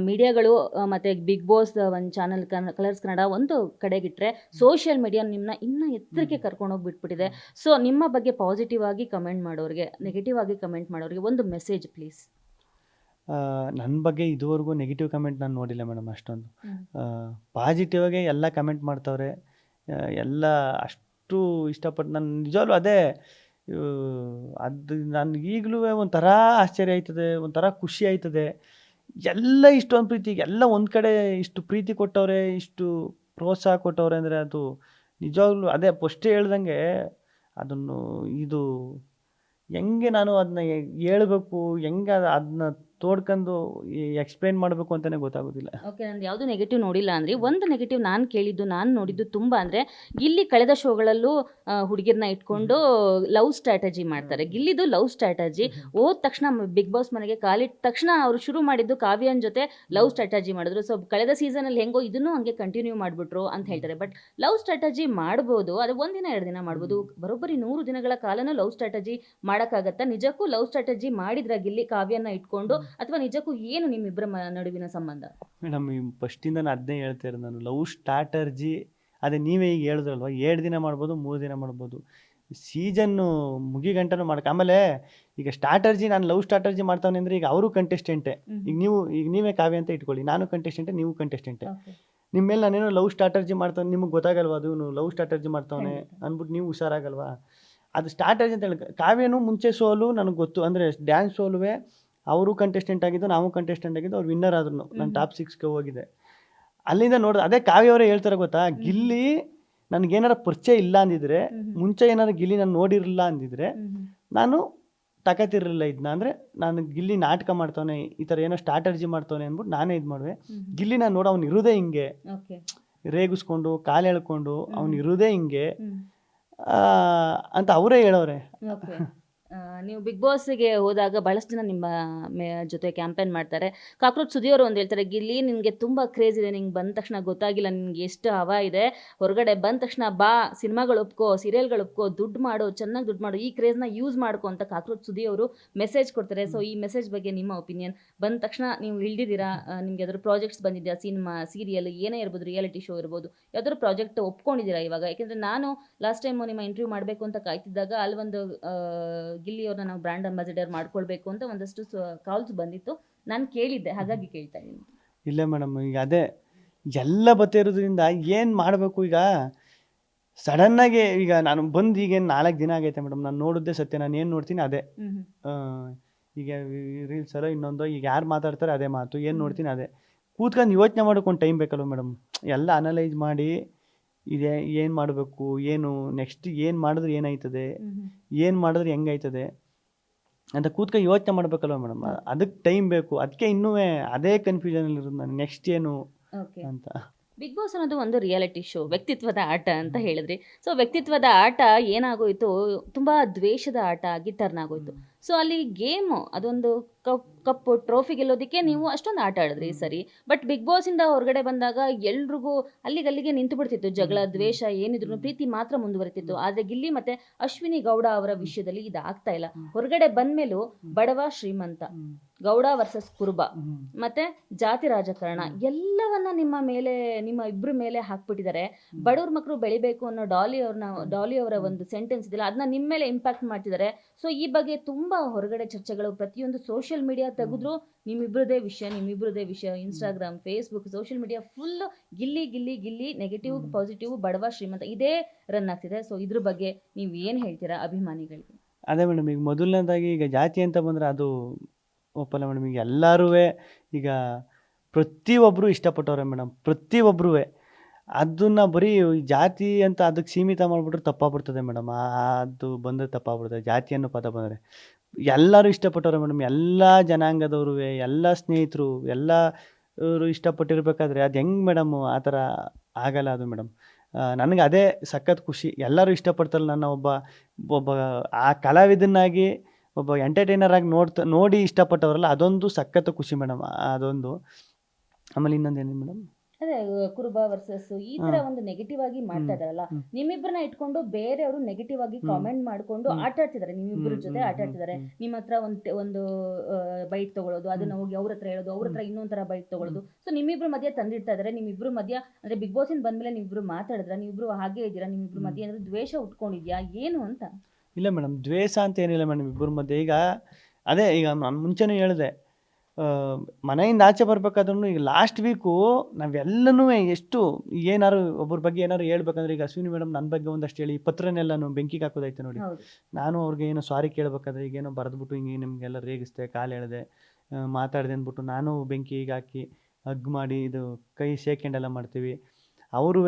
ಮೀಡಿಯಾಗಳು ಮತ್ತು ಬಿಗ್ ಬಾಸ್ ಒಂದು ಚಾನಲ್ ಕಲರ್ಸ್ ಕನ್ನಡ ಒಂದು ಕಡೆಗಿಟ್ಟರೆ, ಸೋಷಿಯಲ್ ಮೀಡಿಯಾ ನಿಮ್ಮನ್ನ ಇನ್ನೂ ಎತ್ತರಕ್ಕೆ ಕರ್ಕೊಂಡೋಗಿ ಬಿಟ್ಬಿಟ್ಟಿದೆ. ಸೊ ನಿಮ್ಮ ಬಗ್ಗೆ ಪಾಸಿಟಿವ್ ಆಗಿ ಕಮೆಂಟ್ ಮಾಡೋರಿಗೆ, ನೆಗೆಟಿವ್ ಆಗಿ ಕಮೆಂಟ್ ಮಾಡೋರಿಗೆ ಒಂದು ಮೆಸೇಜ್ ಪ್ಲೀಸ್. ನನ್ನ ಬಗ್ಗೆ ಇದುವರೆಗೂ ನೆಗೆಟಿವ್ ಕಮೆಂಟ್ ನಾನು ನೋಡಿಲ್ಲ ಮೇಡಮ್. ಅಷ್ಟೊಂದು ಪಾಸಿಟಿವ್ ಆಗಿ ಎಲ್ಲ ಕಮೆಂಟ್ ಮಾಡ್ತವ್ರೆ. ಎಲ್ಲ ಅಷ್ಟು ಇಷ್ಟಪಟ್ಟು ನಾನು ನಿಜವಾಗ್ಲೂ ಅದೇ ಅದು ನನಗೆ ಈಗಲೂ ಒಂಥರ ಆಶ್ಚರ್ಯ ಆಯ್ತದೆ, ಒಂಥರ ಖುಷಿ ಆಯ್ತದೆ. ಎಲ್ಲ ಇಷ್ಟೊಂದು ಪ್ರೀತಿ, ಎಲ್ಲ ಒಂದು ಕಡೆ ಇಷ್ಟು ಪ್ರೀತಿ ಕೊಟ್ಟವ್ರೆ, ಇಷ್ಟು ಪ್ರೋತ್ಸಾಹ ಕೊಟ್ಟವ್ರೆ ಅಂದರೆ ಅದು ನಿಜವಾಗ್ಲೂ ಅದೇ ಫಸ್ಟೇ ಹೇಳ್ದಂಗೆ ಅದನ್ನು ಇದು ಹೆಂಗೆ ನಾನು ಅದನ್ನ ಹೇಳ್ಬೇಕು, ಹೆಂಗೆ ಅದನ್ನ ತೋಡ್ಕೊಂಡು ಎಕ್ಸ್ಪ್ಲೇನ್ ಮಾಡಬೇಕು ಅಂತಲೇ ಗೊತ್ತಾಗೋದಿಲ್ಲ. ಓಕೆ, ನಂದು ಯಾವುದು ನೆಗೆಟಿವ್ ನೋಡಿಲ್ಲ ಅಂದರೆ, ಒಂದು ನೆಗೆಟಿವ್ ನಾನು ನೋಡಿದ್ದು ತುಂಬ ಅಂದರೆ, ಗಿಲ್ಲಿ ಕಳೆದ ಶೋಗಳಲ್ಲೂ ಹುಡುಗಿರನ್ನ ಇಟ್ಕೊಂಡು ಲವ್ ಸ್ಟ್ರಾಟಜಿ ಮಾಡ್ತಾರೆ. ಗಿಲ್ಲಿದು ಲವ್ ಸ್ಟ್ರಾಟಜಿ ಹೋದ ತಕ್ಷಣ ಬಿಗ್ ಬಾಸ್ ಮನೆಗೆ ಕಾಲಿಟ್ಟ ತಕ್ಷಣ ಅವರು ಶುರು ಮಾಡಿದ್ದು ಕಾವ್ಯನ ಜೊತೆ ಲವ್ ಸ್ಟ್ರಾಟಜಿ ಮಾಡಿದ್ರು. ಸೊ ಕಳೆದ ಸೀಸನಲ್ಲಿ ಹೆಂಗೋ ಇದನ್ನು ಹಂಗೆ ಕಂಟಿನ್ಯೂ ಮಾಡಿಬಿಟ್ರು ಅಂತ ಹೇಳ್ತಾರೆ. ಬಟ್ ಲವ್ ಸ್ಟ್ರಾಟಜಿ ಮಾಡ್ಬೋದು, ಅದು ಒಂದಿನ 2 ದಿನ ಮಾಡ್ಬೋದು. ಬರೋಬ್ಬರಿ 100 ದಿನಗಳ ಕಾಲನೂ ಲವ್ ಸ್ಟ್ರಾಟಜಿ ಮಾಡೋಕ್ಕಾಗತ್ತಾ? ನಿಜಕ್ಕೂ ಲವ್ ಸ್ಟ್ರಾಟಜಿ ಮಾಡಿದ್ರ ಗಿಲ್ಲಿ ಕಾವ್ಯನ ಇಟ್ಕೊಂಡು, ಅಥವಾ ನಿಜಕ್ಕೂ ಏನು ನಿಮ್ಮಿಬ್ಬರ ನಡುವಿನ ಸಂಬಂಧ? ಮೇಡಮ್ ಈ ಫಸ್ಟಿಂದ ನಾನು ಅದನ್ನೇ ಹೇಳ್ತಾ ಇರೋದು. ನಾನು ಲವ್ ಸ್ಟ್ರಾಟರ್ಜಿ ಅದೇ ನೀವೇ ಈಗ ಹೇಳಿದ್ರಲ್ವ, 2 ದಿನ ಮಾಡ್ಬೋದು, 3 ದಿನ ಮಾಡ್ಬೋದು, ಸೀಸನ್ನು ಮುಗಿಗಂಟನೂ ಮಾಡೋಕೆ. ಆಮೇಲೆ ಈಗ ಸ್ಟ್ರಾಟರ್ಜಿ, ನಾನು ಲವ್ ಸ್ಟ್ರಾಟರ್ಜಿ ಮಾಡ್ತಾವನೆ ಅಂದರೆ ಈಗ ಅವರು ಕಂಟೆಸ್ಟೆಂಟೇ. ಈಗ ನೀವೇ ಕಾವ್ಯ ಅಂತ ಇಟ್ಕೊಳ್ಳಿ, ನಾನು ಕಂಟೆಸ್ಟೆಂಟೇ, ನೀವು ಕಂಟೆಸ್ಟೆಂಟೇ. ನಿಮ್ಮ ಮೇಲೆ ನಾನೇನೋ ಲವ್ ಸ್ಟ್ರಾಟರ್ಜಿ ಮಾಡ್ತಾನೆ, ನಿಮಗೆ ಗೊತ್ತಾಗಲ್ವಾ ಅದು ಲವ್ ಸ್ಟ್ರಾಟರ್ಜಿ ಮಾಡ್ತಾವನೆ ಅಂದ್ಬಿಟ್ಟು ನೀವು ಹುಷಾರಾಗಲ್ವಾ? ಅದು ಸ್ಟ್ರಾಟರ್ಜಿ ಅಂತ ಹೇಳಿ. ಕಾವ್ಯನೂ ಮುಂಚೆ ಸೋಲು ನನಗೆ ಗೊತ್ತು, ಅಂದರೆ ಡ್ಯಾನ್ಸ್ ಸೋಲುವೆ ಅವರು ಕಂಟೆಸ್ಟೆಂಟ್ ಆಗಿದ್ದು, ನಾವು ಕಂಟೆಸ್ಟೆಂಟ್ ಆಗಿದ್ದು, ಅವ್ರು ವಿನ್ನರ್ ಆದ್ರು. ನಾನು ಟಾಪ್ 6ಗೆ ಹೋಗಿದೆ. ಅಲ್ಲಿಂದ ನೋಡಿದೆ ಅದೇ ಕಾವ್ಯ ಅವರೇ ಹೇಳ್ತಾರೆ ಗೊತ್ತಾ, ಗಿಲ್ಲಿ ನನಗೇನಾರ ಪರಿಚಯ ಇಲ್ಲ ಅಂದಿದ್ರೆ, ಮುಂಚೆ ಏನಾರು ಗಿಲ್ಲಿ ನಾನು ನೋಡಿರಲಿಲ್ಲ ಅಂದಿದ್ರೆ ನಾನು ತಕತಿರಲಿಲ್ಲ ಇದನ್ನ. ಅಂದರೆ ನಾನು ಗಿಲ್ಲಿ ನಾಟಕ ಮಾಡ್ತಾವನೆ, ಈ ಥರ ಏನೋ ಸ್ಟ್ರಾಟರ್ಜಿ ಮಾಡ್ತಾವನೆ ಅಂದ್ಬಿಟ್ಟು ನಾನೇ ಇದು ಮಾಡುವೆ. ಗಿಲ್ಲಿ ನಾನು ನೋಡು ಅವ್ನು ಇರೋದೇ ಹಿಂಗೆ, ರೇಗಿಸ್ಕೊಂಡು ಕಾಲು ಎಳ್ಕೊಂಡು ಅವ್ನು ಇರೋದೇ ಹಿಂಗೆ ಅಂತ ಅವರೇ ಹೇಳೋರೆ. ನೀವು ಬಿಗ್ ಬಾಸ್ಗೆ ಹೋದಾಗ ಭಾಳಷ್ಟು ಜನ ನಿಮ್ಮ ಜೊತೆ ಕ್ಯಾಂಪೇನ್ ಮಾಡ್ತಾರೆ. ಕಾಕ್ರೋಚ್ ಸುದಿಯವರು ಒಂದು ಹೇಳ್ತಾರೆ, ಗಿಲ್ಲಿ ನಿನಗೆ ತುಂಬ ಕ್ರೇಜ್ ಇದೆ, ನಿಂಗೆ ಬಂದ ತಕ್ಷಣ ಗೊತ್ತಾಗಿಲ್ಲ ನಿನಗೆ ಎಷ್ಟು ಹವಾ ಇದೆ, ಹೊರಗಡೆ ಬಂದ ತಕ್ಷಣ ಬಾ, ಸಿನಿಮಾಗಳು ಒಪ್ಕೋ, ಸೀರಿಯಲ್ಗಳು ಒಪ್ಕೋ, ದುಡ್ಡು ಮಾಡು, ಚೆನ್ನಾಗಿ ದುಡ್ಡು ಮಾಡು, ಈ ಕ್ರೇಜ್ನ ಯೂಸ್ ಮಾಡ್ಕೊ ಅಂತ ಕಾಕ್ರೋಚ್ ಸುದಿಯವರು ಮೆಸೇಜ್ ಕೊಡ್ತಾರೆ. ಸೊ ಈ ಮೆಸೇಜ್ ಬಗ್ಗೆ ನಿಮ್ಮ ಒಪಿನಿಯನ್? ಬಂದ ತಕ್ಷಣ ನೀವು ಇಳ್ದಿದ್ದೀರಾ, ನಿಮ್ಗೆ ಯಾವ್ದಾದ್ರು ಪ್ರಾಜೆಕ್ಟ್ಸ್ ಬಂದಿದ್ಯಾ, ಸಿನಿಮಾ, ಸೀರಿಯಲ್ ಏನೇ ಇರ್ಬೋದು, ರಿಯಾಲಿಟಿ ಶೋ ಇರ್ಬೋದು, ಯಾವ್ದಾದ್ರು ಪ್ರಾಜೆಕ್ಟ್ ಒಪ್ಕೊಂಡಿದ್ದೀರಾ ಇವಾಗ? ಯಾಕೆಂದರೆ ನಾನು ಲಾಸ್ಟ್ ಟೈಮು ನಿಮ್ಮ ಇಂಟರ್ವ್ಯೂ ಮಾಡಬೇಕು ಅಂತ ಕಾಯ್ತಿದ್ದಾಗ ಅಲ್ಲಿ ಒಂದು ಗಿಲ್ಲಿ ಅವ್ರನ್ನ ನಾವು ಬ್ರ್ಯಾಂಡ್ ಅಂಬಾಸಿಡರ್ ಮಾಡ್ಕೊಳ್ಬೇಕು ಅಂತ ಒಂದಷ್ಟು ಕಾಲ್ಸ್ ಬಂದಿತ್ತು, ನಾನು ಕೇಳಿದ್ದೆ, ಹಾಗಾಗಿ ಕೇಳ್ತಾ ಇದ್ದೀನಿ. ಇಲ್ಲ ಮೇಡಮ್, ಈಗ ಅದೇ ಎಲ್ಲ ಬತ್ತಿರೋದ್ರಿಂದ ಏನು ಮಾಡಬೇಕು ಈಗ? ಸಡನ್ನಾಗಿ ಈಗ ನಾನು ಬಂದು ಈಗೇನು 4 ದಿನ ಆಗೈತೆ ಮೇಡಮ್, ನಾನು ನೋಡಿದ್ದೆ ಸತ್ಯ, ನಾನು ಏನು ನೋಡ್ತೀನಿ ಅದೇ. ಈಗ ರೀಲ್ಸಲ್ಲೋ ಇನ್ನೊಂದೋ ಈಗ ಯಾರು ಮಾತಾಡ್ತಾರೆ ಅದೇ ಮಾತು, ಏನು ನೋಡ್ತೀನಿ ಅದೇ. ಕೂತ್ಕೊಂಡು ಯೋಚನೆ ಮಾಡೋಕ್ಕೊಂದು ಟೈಮ್ ಬೇಕಲ್ವ ಮೇಡಮ್? ಎಲ್ಲ ಅನಲೈಸ್ ಮಾಡಿ ಇದೆ ಏನು ಮಾಡಬೇಕು, ಏನು ನೆಕ್ಸ್ಟ್ ಏನು ಮಾಡಿದ್ರೆ ಏನಾಯ್ತದೆ, ಏನು ಮಾಡಿದ್ರೆ ಹೆಂಗಾಯ್ತದೆ ಅಂತ ಕೂತ್ಕೊಂಡು ಯೋಚನೆ ಮಾಡ್ಬೇಕಲ್ವ ಮೇಡಮ್, ಅದಕ್ಕೆ ಟೈಮ್ ಬೇಕು. ಅದಕ್ಕೆ ಇನ್ನೂ ಅದೇ ಕನ್ಫ್ಯೂಷನಲ್ಲಿ ಇರೋದು ನಾನು, ನೆಕ್ಸ್ಟ್ ಏನು ಓಕೆ. ಅಂತ. ಬಿಗ್ ಬಾಸ್ ಅನ್ನೋದು ಒಂದು ರಿಯಾಲಿಟಿ ಶೋ, ವ್ಯಕ್ತಿತ್ವದ ಆಟ ಅಂತ ಹೇಳಿದ್ರಿ. ಸೊ ವ್ಯಕ್ತಿತ್ವದ ಆಟ ಏನಾಗೋಯ್ತು, ತುಂಬಾ ದ್ವೇಷದ ಆಟ ಆಗಿ ಟರ್ನ್ ಆಗೋಯ್ತು. ಸೊ ಅಲ್ಲಿ ಗೇಮ್ ಅದೊಂದು ಕಪ್ಪು ಟ್ರೋಫಿ ಗೆಲ್ಲೋದಕ್ಕೆ ನೀವು ಅಷ್ಟೊಂದು ಆಟ ಆಡಿದ್ರಿ ಈ ಸರಿ. ಬಟ್ ಬಿಗ್ ಬಾಸ್ ಇಂದ ಹೊರಗಡೆ ಬಂದಾಗ ಎಲ್ರಿಗೂ ಅಲ್ಲಿಗೆ ನಿಂತು ಬಿಡ್ತಿತ್ತು ಜಗಳ, ದ್ವೇಷ ಏನಿದ್ರು ಪ್ರೀತಿ ಮಾತ್ರ ಮುಂದುವರಿತಿತ್ತು. ಆದ್ರೆ ಗಿಲ್ಲಿ ಮತ್ತೆ ಅಶ್ವಿನಿ ಗೌಡ ಅವರ ವಿಷಯದಲ್ಲಿ ಇದು ಆಗ್ತಾ ಇಲ್ಲ. ಹೊರಗಡೆ ಬಂದ್ಮೇಲೂ ಬಡವ ಶ್ರೀಮಂತ, ಗೌಡ ವರ್ಸಸ್ ಕುರುಬ, ಮತ್ತೆ ಜಾತಿ ರಾಜಕಾರಣ ಎಲ್ಲವನ್ನ ನಿಮ್ಮ ಇಬ್ರ ಮೇಲೆ ಹಾಕ್ಬಿಟ್ಟಿದ್ದಾರೆ. ಬಡವ್ರ ಮಕ್ಕಳು ಬೆಳಿಬೇಕು ಅನ್ನೋ ಡಾಲಿ ಅವರ ಒಂದು ಸೆಂಟೆನ್ಸ್ ಇದೆಯಲ್ಲ, ಅದನ್ನ ನಿಮ್ಮ ಮೇಲೆ ಇಂಪ್ಯಾಕ್ಟ್ ಮಾಡ್ತಿದ್ದಾರೆ. ಸೊ ಈ ಬಗ್ಗೆ ತುಂಬಾ ಹೊರಗಡೆ ಚರ್ಚೆಗಳು, ಪ್ರತಿಯೊಂದು ಸೋಷಿಯಲ್ ಮೀಡಿಯಾ ತೆಗೆದ್ರು ನಿಮ್ಮಿಬ್ರದೇ ವಿಷಯ. Instagram, Facebook, social media full Gilli Gilli Gilli, negative positive, ಬಡವ ಶ್ರೀಮಂತ ಇದೇ ರನ್ ಆಗ್ತಿದೆ. ಸೊ ಇದ್ರ ಬಗ್ಗೆ ನೀವು ಏನ್ ಹೇಳ್ತೀರಾ ಅಭಿಮಾನಿಗಳಿಗೆ? ಅದೇ ಮೇಡಮ್, ಈಗ ಮೊದಲನೇದಾಗಿ ಈಗ ಜಾತಿ ಅಂತ ಬಂದರೆ ಅದು ಒಪ್ಪಲ್ಲ ಮೇಡಮ್. ಈಗ ಎಲ್ಲರೂ ಈಗ ಪ್ರತಿಯೊಬ್ಬರು ಇಷ್ಟಪಟ್ಟವ್ರೆ ಮೇಡಮ್, ಪ್ರತಿಯೊಬ್ಬರೂ ಅದನ್ನು ಬರೀ ಜಾತಿ ಅಂತ ಅದಕ್ಕೆ ಸೀಮಿತ ಮಾಡಿಬಿಟ್ರೆ ತಪ್ಪಾಗ್ಬಿಡ್ತದೆ ಮೇಡಮ್. ಅದು ಬಂದರೆ ತಪ್ಪಾಗ್ಬಿಡ್ತದೆ. ಜಾತಿ ಅನ್ನೋ ಪದ ಬಂದರೆ ಎಲ್ಲರೂ ಇಷ್ಟಪಟ್ಟವ್ರೆ ಮೇಡಮ್, ಎಲ್ಲ ಜನಾಂಗದವರು, ಎಲ್ಲ ಸ್ನೇಹಿತರು, ಎಲ್ಲರೂ ಇಷ್ಟಪಟ್ಟಿರ್ಬೇಕಾದ್ರೆ ಅದು ಹೆಂಗೆ ಮೇಡಮ್ ಆ ಥರ ಆಗಲ್ಲ ಅದು ಮೇಡಮ್. ನನಗೆ ಅದೇ ಸಖತ್ ಖುಷಿ. ಎಲ್ಲರೂ ಇಷ್ಟಪಡ್ತಾರಲ್ಲ, ನನ್ನ ಒಬ್ಬ ಆ ಕಲಾವಿದನಾಗಿ, ಒಬ್ಬ ಎಂಟರ್ಟೈನರ್ ಆಗಿ ನೋಡಿ ಇಷ್ಟಪಟ್ಟವರಲ್ಲ, ಅದೊಂದು ಸಖತ್ ಖುಷಿ ಮೇಡಮ್. ಅದೊಂದು. ಆಮೇಲೆ ಇನ್ನೊಂದೇನು ಮೇಡಮ್, ಅದೇ ಕುರುಬ ವರ್ಸಸ್ ಈ ತರ ಒಂದು ನೆಗೆಟಿವ್ ಆಗಿ ಮಾಡ್ತಾ ಇದಾರಲ್ಲ, ನಿಮ್ಮಿಬ್ಬರನ್ನ ಇಟ್ಕೊಂಡು ಬೇರೆಯವರು ನೆಗೆಟಿವ್ ಆಗಿ ಕಾಮೆಂಟ್ ಮಾಡ್ಕೊಂಡು ಆಟ ಆಡ್ತಿದ್ದಾರೆ, ನಿಮ್ಮಿಬ್ಬರ ಜೊತೆ ಆಟ ಆಡ್ತಿದ್ದಾರೆ. ನಿಮ್ಮ ಹತ್ರ ಒಂದು ಬೈಕ್ ತಗೊಳ್ಳೋದು, ಅದನ್ನ ಹೋಗಿ ಅವ್ರ ಹತ್ರ ಹೇಳೋದು, ಅವ್ರ ಹತ್ರ ಇನ್ನೊಂಥರ ಬೈಕ್ ತಗೊಳ್ಳೋದು. ಸೊ ನಿಮ್ಮಿಬ್ರು ಮಧ್ಯೆ ತಂದಿಡ್ತಾ ಇದಾರೆ. ನಿಮ್ಮಿಬ್ರು ಮಧ್ಯ ಅಂದ್ರೆ ಬಿಗ್ ಬಾಸ್ ಇಂದ ಬಂದ್ಮೇಲೆ ನೀವಿಬ್ರು ಮಾತಾಡಿದ್ರ, ನೀವಿಬ್ರು ಹಾಗೆ ಇದ್ದೀರಾ, ನಿಮ್ಮಿಬ್ರು ಮಧ್ಯೆ ಏನಾದ್ರು ದ್ವೇಷ ಉಟ್ಕೊಂಡಿದ್ಯಾ ಏನು ಅಂತ? ಇಲ್ಲ ಮೇಡಮ್, ದ್ವೇಷ ಅಂತ ಏನಿಲ್ಲ ಮೇಡಮ್ ಇಬ್ಬರ ಮಧ್ಯೆ. ಈಗ ಅದೇ ಈಗ ನಾನು ಮುಂಚೆನೂ ಹೇಳಿದೆ, ಮನೆಯಿಂದ ಆಚೆ ಬರ್ಬೇಕಾದ್ರೂ ಈಗ ಲಾಸ್ಟ್ ವೀಕು ನಾವೆಲ್ಲನೂ ಎಷ್ಟು ಏನಾರು ಒಬ್ಬರ ಬಗ್ಗೆ ಏನಾರು ಹೇಳ್ಬೇಕಂದ್ರೆ, ಈಗ ಅಶ್ವಿನಿ ಮೇಡಮ್ ನನ್ನ ಬಗ್ಗೆ ಒಂದಷ್ಟು ಹೇಳಿ ಪತ್ರನೆಲ್ಲನೂ ಬೆಂಕಿಗೆ ಹಾಕೋದೈತೆ ನೋಡಿ. ನಾನು ಅವ್ರಿಗೆ ಏನೋ ಸಾರಿ ಕೇಳ್ಬೇಕಾದ್ರೆ ಈಗೇನೋ ಬರೆದ್ಬಿಟ್ಟು ಹಿಂಗೆ ನಿಮಗೆಲ್ಲ ರೇಗಿಸ್ದೆ, ಕಾಲು ಎಳೆದೆ, ಮಾತಾಡಿದೆ ಅಂದ್ಬಿಟ್ಟು ನಾನು ಬೆಂಕಿಗೆ ಹಾಕಿ ಹಗ್ ಮಾಡಿ ಇದು ಕೈ ಶೇಕ್ ಹ್ಯಾಂಡ್ ಎಲ್ಲ ಮಾಡ್ತೀವಿ. ಅವರೂ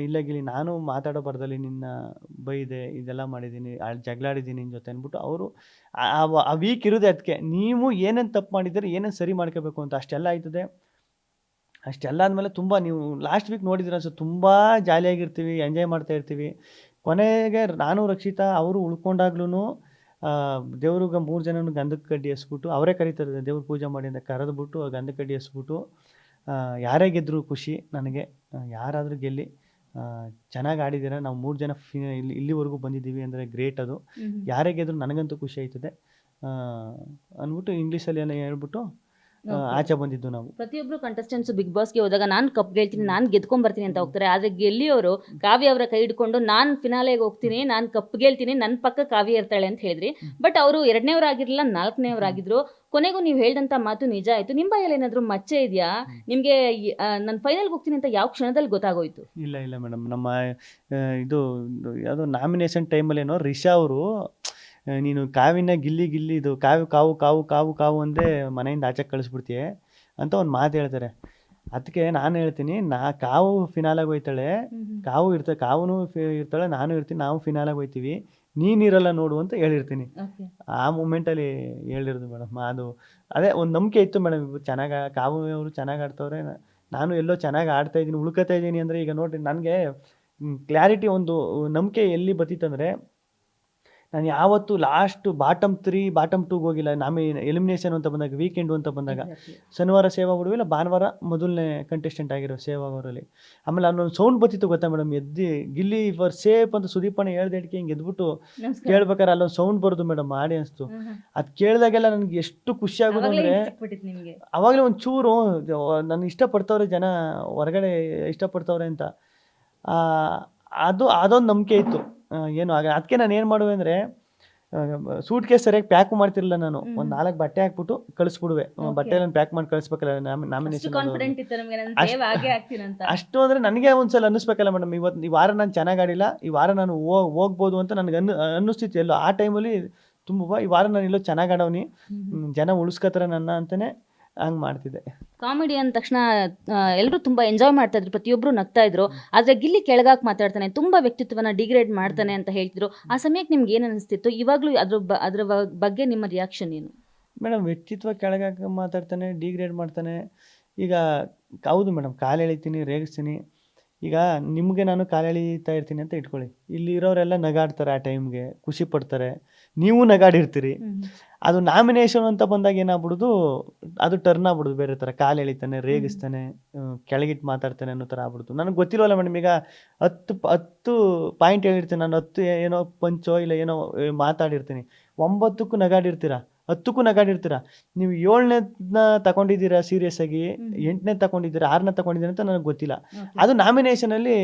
ಇಲ್ಲ ಗಿಲಿ ನಾನು ಮಾತಾಡೋ ಬರದಲ್ಲಿ ನಿನ್ನ ಬೈದೆ, ಇದೆಲ್ಲ ಮಾಡಿದ್ದೀನಿ, ಜಗಳಾಡಿದ್ದೀನಿ ನಿನ್ನ ಜೊತೆ ಅಂದ್ಬಿಟ್ಟು ಅವರು ಆ ವೀಕ್ ಇರೋದೆ ಅದಕ್ಕೆ. ನೀವು ಏನೇನು ತಪ್ಪು ಮಾಡಿದ್ದೀರಿ, ಏನೇನು ಸರಿ ಮಾಡ್ಕೋಬೇಕು ಅಂತ ಅಷ್ಟೆಲ್ಲ ಆಯ್ತದೆ. ಅಷ್ಟೆಲ್ಲ ಆದಮೇಲೆ ತುಂಬ ನೀವು ಲಾಸ್ಟ್ ವೀಕ್ ನೋಡಿದ್ರೆ ಅನ್ಸುತ್ತೆ, ತುಂಬ ಜಾಲಿಯಾಗಿರ್ತೀವಿ, ಎಂಜಾಯ್ ಮಾಡ್ತಾ ಇರ್ತೀವಿ. ಕೊನೆಗೆ ನಾನು ರಕ್ಷಿತಾ ಅವರು ಉಳ್ಕೊಂಡಾಗ್ಲೂ ದೇವ್ರಿಗೆ 3 ಜನನು ಗಂಧದ ಕಡ್ಡಿ ಎಸ್ಬಿಟ್ಟು, ಅವರೇ ಕರೀತಾರೆ ದೇವ್ರ ಪೂಜೆ ಮಾಡಿ ಅಂತ ಕರೆದ್ಬಿಟ್ಟು ಗಂಧದ ಕಡ್ಡಿ ಎಸ್ಬಿಟ್ಟು, ಯಾರೇ ಗೆದ್ದರೂ ಖುಷಿ ನನಗೆ, ಯಾರಾದರೂ ಗೆಲ್ಲಿ, ಚೆನ್ನಾಗಿ ಆಡಿದ್ದೀರಾ, ನಾವು 3 ಜನ ಇಲ್ಲಿವರೆಗೂ ಬಂದಿದ್ದೀವಿ ಅಂದರೆ ಗ್ರೇಟ್. ಅದು ಯಾರೇ ಗೆದ್ದರೂ ನನಗಂತೂ ಖುಷಿ ಆಯ್ತದೆ ಅಂದ್ಬಿಟ್ಟು ಇಂಗ್ಲೀಷಲ್ಲಿ ಏನೋ ಹೇಳ್ಬಿಟ್ಟು ಆಚೆ ಬಂದಿದ್ದು ನಾವು. ಪ್ರತಿಯೊಬ್ರು ಕಂಟೆಸ್ಟೆಂಟ್ಸ್ ಬಿಗ್ ಬಾಸ್ಗೆ ಹೋದಾಗ ನಾನು ಕಪ್ ಗೆಲ್ತೀನಿ, ನಾನು ಗೆದ್ಕೊಂಡ್ ಬರ್ತೀನಿ ಅಂತ ಹೋಗ್ತಾರೆ. ಆದ್ರೆ ಗೆಲ್ಲಿಯವರು ಕಾವ್ಯ ಅವರ ಕೈ ಹಿಡ್ಕೊಂಡು ನಾನು ಫಿನಾಲೆಗೆ ಹೋಗ್ತೀನಿ, ನಾನು ಕಪ್ ಗೆಲ್ತೀನಿ, ನನ್ನ ಪಕ್ಕ ಕಾವ್ಯ ಇರ್ತಾಳೆ ಅಂತ ಹೇಳಿದ್ರಿ. ಬಟ್ ಅವರು 2ನೇವರಾಗಿರ್ಲಿಲ್ಲ, 4ನೇವರಾಗಿದ್ರು. ಕೊನೆಗೂ ನೀವು ಹೇಳಿದಂತ ಮಾತು ನಿಜ ಆಯ್ತು. ನಿಮ್ಮ ಬಾಯಲ್ಲಿ ಏನಾದ್ರು ಮಚ್ಚೆ ಇದೆಯಾ? ನಿಮ್ಗೆ ನಾನು ಫೈನಲ್ಗೆ ಹೋಗ್ತೀನಿ ಅಂತ ಯಾವ ಕ್ಷಣದಲ್ಲಿ ಗೊತ್ತಾಗೋಯ್ತು? ಇಲ್ಲ ಮೇಡಮ್, ನಮ್ಮ ಇದು ಯಾವುದೋ ನಾಮಿನೇಷನ್ ಟೈಮಲ್ಲಿ ಏನೋ ರಿಷಾ ಅವರು, ನೀನು ಕಾವಿನ ಗಿಲ್ಲಿ ಇದು ಕಾವು ಅಂದೇ ಮನೆಯಿಂದ ಆಚೆ ಕಳಿಸ್ಬಿಡ್ತೀಯ ಅಂತ ಒಂದು ಮಾತು ಹೇಳ್ತಾರೆ. ಅದಕ್ಕೆ ನಾನು ಹೇಳ್ತೀನಿ, ಕಾವು ಫಿನಾಲಾಗಿ ಹೋಯ್ತಾಳೆ, ಕಾವು ಇರ್ತಾಳೆ, ನಾನು ಇರ್ತೀನಿ, ನಾವು ಫಿನಾಲಾಗಿ ಹೋಯ್ತೀವಿ, ನೀನಿರಲ್ಲ ನೋಡು ಅಂತ ಹೇಳಿರ್ತೀನಿ. ಆ ಮೂಮೆಂಟಲ್ಲಿ ಹೇಳಿರೋದು ಮೇಡಮ್. ಅದೇ ಒಂದು ನಂಬಿಕೆ ಇತ್ತು ಮೇಡಮ್, ಚೆನ್ನಾಗಿ ಕಾವು ಅವರು ಚೆನ್ನಾಗಿ ಆಡ್ತವ್ರೆ, ನಾನು ಎಲ್ಲೋ ಚೆನ್ನಾಗಿ ಆಡ್ತಾ ಇದ್ದೀನಿ, ಉಳ್ಕೊತಾ ಇದ್ದೀನಿ ಅಂದರೆ. ಈಗ ನೋಡಿರಿ, ನನಗೆ ಕ್ಲಾರಿಟಿ ಒಂದು ನಂಬಿಕೆ ಎಲ್ಲಿ ಬತ್ತಿತ್ತಂದರೆ, ನಾನು ಯಾವತ್ತು ಲಾಸ್ಟ್ ಬಾಟಮ್ 3 ಬಾಟಮ್ 2ಗೆ ಹೋಗಿಲ್ಲ. ಎಲಿಮಿನೇಷನ್ ಅಂತ ಬಂದಾಗ, ವೀಕೆಂಡು ಅಂತ ಬಂದಾಗ, ಶನಿವಾರ ಸೇವಾ ಬಿಡುವಿಲ್ಲ, ಭಾನುವಾರ ಮೊದಲನೇ ಕಂಟೆಸ್ಟೆಂಟ್ ಆಗಿರೋ ಸೇವಾ ಅವರಲ್ಲಿ. ಆಮೇಲೆ ಅಲ್ಲೊಂದು ಸೌಂಡ್ ಬತ್ತಿತ್ತು ಗೊತ್ತಾ ಮೇಡಮ್, ಗಿಲ್ಲಿ ಫಾರ್ ಸೇಫ್ ಅಂತ ಸುದೀಪಣ್ಣ ಹೇಳ್ದೇಟಿಗೆ ಹಿಂಗೆ ಎದ್ಬಿಟ್ಟು ಕೇಳ್ಬೇಕಾದ್ರೆ ಅಲ್ಲೊಂದು ಸೌಂಡ್ ಬರೋದು ಮೇಡಮ್ ಆಡಿಯನ್ಸ್ದು. ಅದು ಕೇಳಿದಾಗೆಲ್ಲ ನನಗೆ ಎಷ್ಟು ಖುಷಿ ಆಗೋದು ಅಂದರೆ, ಅವಾಗಲೇ ಒಂಚೂರು ನನ್ನ ಇಷ್ಟಪಡ್ತವ್ರೆ ಜನ, ಹೊರಗಡೆ ಇಷ್ಟಪಡ್ತವ್ರೆ ಅಂತ ಅದೊಂದು ನಂಬಿಕೆ ಇತ್ತು. ಏನು ಅದಕ್ಕೆ ನಾನು ಏನು ಮಾಡುವೆ ಅಂದರೆ, ಸೂಟ್ ಕೇಸ್ ಸರಿಯಾಗಿ ಪ್ಯಾಕ್ ಮಾಡ್ತಿರಲಿಲ್ಲ ನಾನು. ಒಂದು 4 ಬಟ್ಟೆ ಹಾಕ್ಬಿಟ್ಟು ಕಳಿಸ್ಬಿಡುವೆ. ಬಟ್ಟೆಲ್ಲ ಪ್ಯಾಕ್ ಮಾಡಿ ಕಳಿಸ್ಬೇಕಲ್ಲ ನಾಮಿನೇಷನ್. ಅಷ್ಟು ಅಂದರೆ ನನಗೆ ಒಂದ್ಸಲ ಅನ್ನಿಸ್ಬೇಕಲ್ಲ ಮೇಡಮ್, ಈ ವಾರ ನಾನು ಚೆನ್ನಾಗಿ ಆಡಿಲ್ಲ, ಈ ವಾರ ನಾನು ಹೋಗ್ಬೋದು ಅಂತ ನನಗೆ ಅನ್ನಿಸ್ತಿತ್ತು ಎಲ್ಲೋ ಆ ಟೈಮಲ್ಲಿ. ತುಂಬ ಈ ವಾರ ನಾನು ಎಲ್ಲೋ ಚೆನ್ನಾಗಿ ಆಡೋನಿ, ಜನ ಉಳಿಸ್ಕೊತಾರೆ ನನ್ನ ಅಂತಲೇ ಹಂಗೆ ಮಾಡ್ತಿದ್ದೆ. ಕಾಮಿಡಿ ಅಂದ ತಕ್ಷಣ ಎಲ್ಲರೂ ತುಂಬ ಎಂಜಾಯ್ ಮಾಡ್ತಾ ಇದ್ರು, ಪ್ರತಿಯೊಬ್ಬರು ನಗ್ತಾ ಇದ್ರು. ಆದರೆ ಗಿಲ್ಲಿ ಕೆಳಗಾಕ್ ಮಾತಾಡ್ತಾನೆ, ತುಂಬ ವ್ಯಕ್ತಿತ್ವನ ಡಿಗ್ರೇಡ್ ಮಾಡ್ತಾನೆ ಅಂತ ಹೇಳ್ತಿದ್ರು. ಆ ಸಮಯಕ್ಕೆ ನಿಮ್ಗೆ ಏನು ಅನಿಸ್ತಿತ್ತು? ಇವಾಗಲೂ ಅದ್ರ ಬಗ್ಗೆ ನಿಮ್ಮ ರಿಯಾಕ್ಷನ್ ಏನು? ಮೇಡಮ್ ವ್ಯಕ್ತಿತ್ವ ಕೆಳಗೆ ಮಾತಾಡ್ತಾನೆ, ಡಿಗ್ರೇಡ್ ಮಾಡ್ತಾನೆ. ಈಗ ಹೌದು ಮೇಡಮ್, ಕಾಲು ಎಳಿತೀನಿ, ರೇಗಿಸ್ತೀನಿ. ಈಗ ನಿಮಗೆ ನಾನು ಕಾಲು ಎಳೀತಾ ಇರ್ತೀನಿ ಅಂತ ಇಟ್ಕೊಳ್ಳಿ, ಇಲ್ಲಿರೋರೆಲ್ಲ ನಗಾಡ್ತಾರೆ, ಆ ಟೈಮ್ಗೆ ಖುಷಿ ಪಡ್ತಾರೆ, ನೀವು ನಗಾಡಿರ್ತೀರಿ. ಅದು ನಾಮಿನೇಷನ್ ಅಂತ ಬಂದಾಗ ಏನಾಗ್ಬಿಡೋದು, ಅದು ಟರ್ನ್ ಆಗ್ಬಿಡೋದು ಬೇರೆ ಥರ. ಕಾಲು ಎಳಿತಾನೆ, ರೇಗಿಸ್ತಾನೆ, ಕೆಳಗಿಟ್ಟು ಮಾತಾಡ್ತಾನೆ ಅನ್ನೋ ಥರ ಆಗ್ಬಿಡ್ತು. ನನಗೆ ಗೊತ್ತಿಲ್ವಲ್ಲ ಮೇಡಮ್, ಈಗ 10 ಪಾಯಿಂಟ್ ಹೇಳಿರ್ತೀನಿ ನಾನು, 10 ಏನೋ ಪಂಚೋ ಇಲ್ಲ ಏನೋ ಮಾತಾಡಿರ್ತೀನಿ, 9ಕ್ಕೂ ನಗಾಡಿರ್ತೀರಾ, 10ಕ್ಕೂ ನಗಾಡಿರ್ತೀರಾ. ನೀವು 7ನೇದನ್ನ ತಗೊಂಡಿದ್ದೀರಾ ಸೀರಿಯಸ್ ಆಗಿ, 8ನೇ ತಗೊಂಡಿದ್ದೀರಾ, 6ನೇ ತಗೊಂಡಿದ್ದೀರಾ ಅಂತ ನನಗೆ ಗೊತ್ತಿಲ್ಲ. ಅದು ನಾಮಿನೇಷನಲ್ಲಿ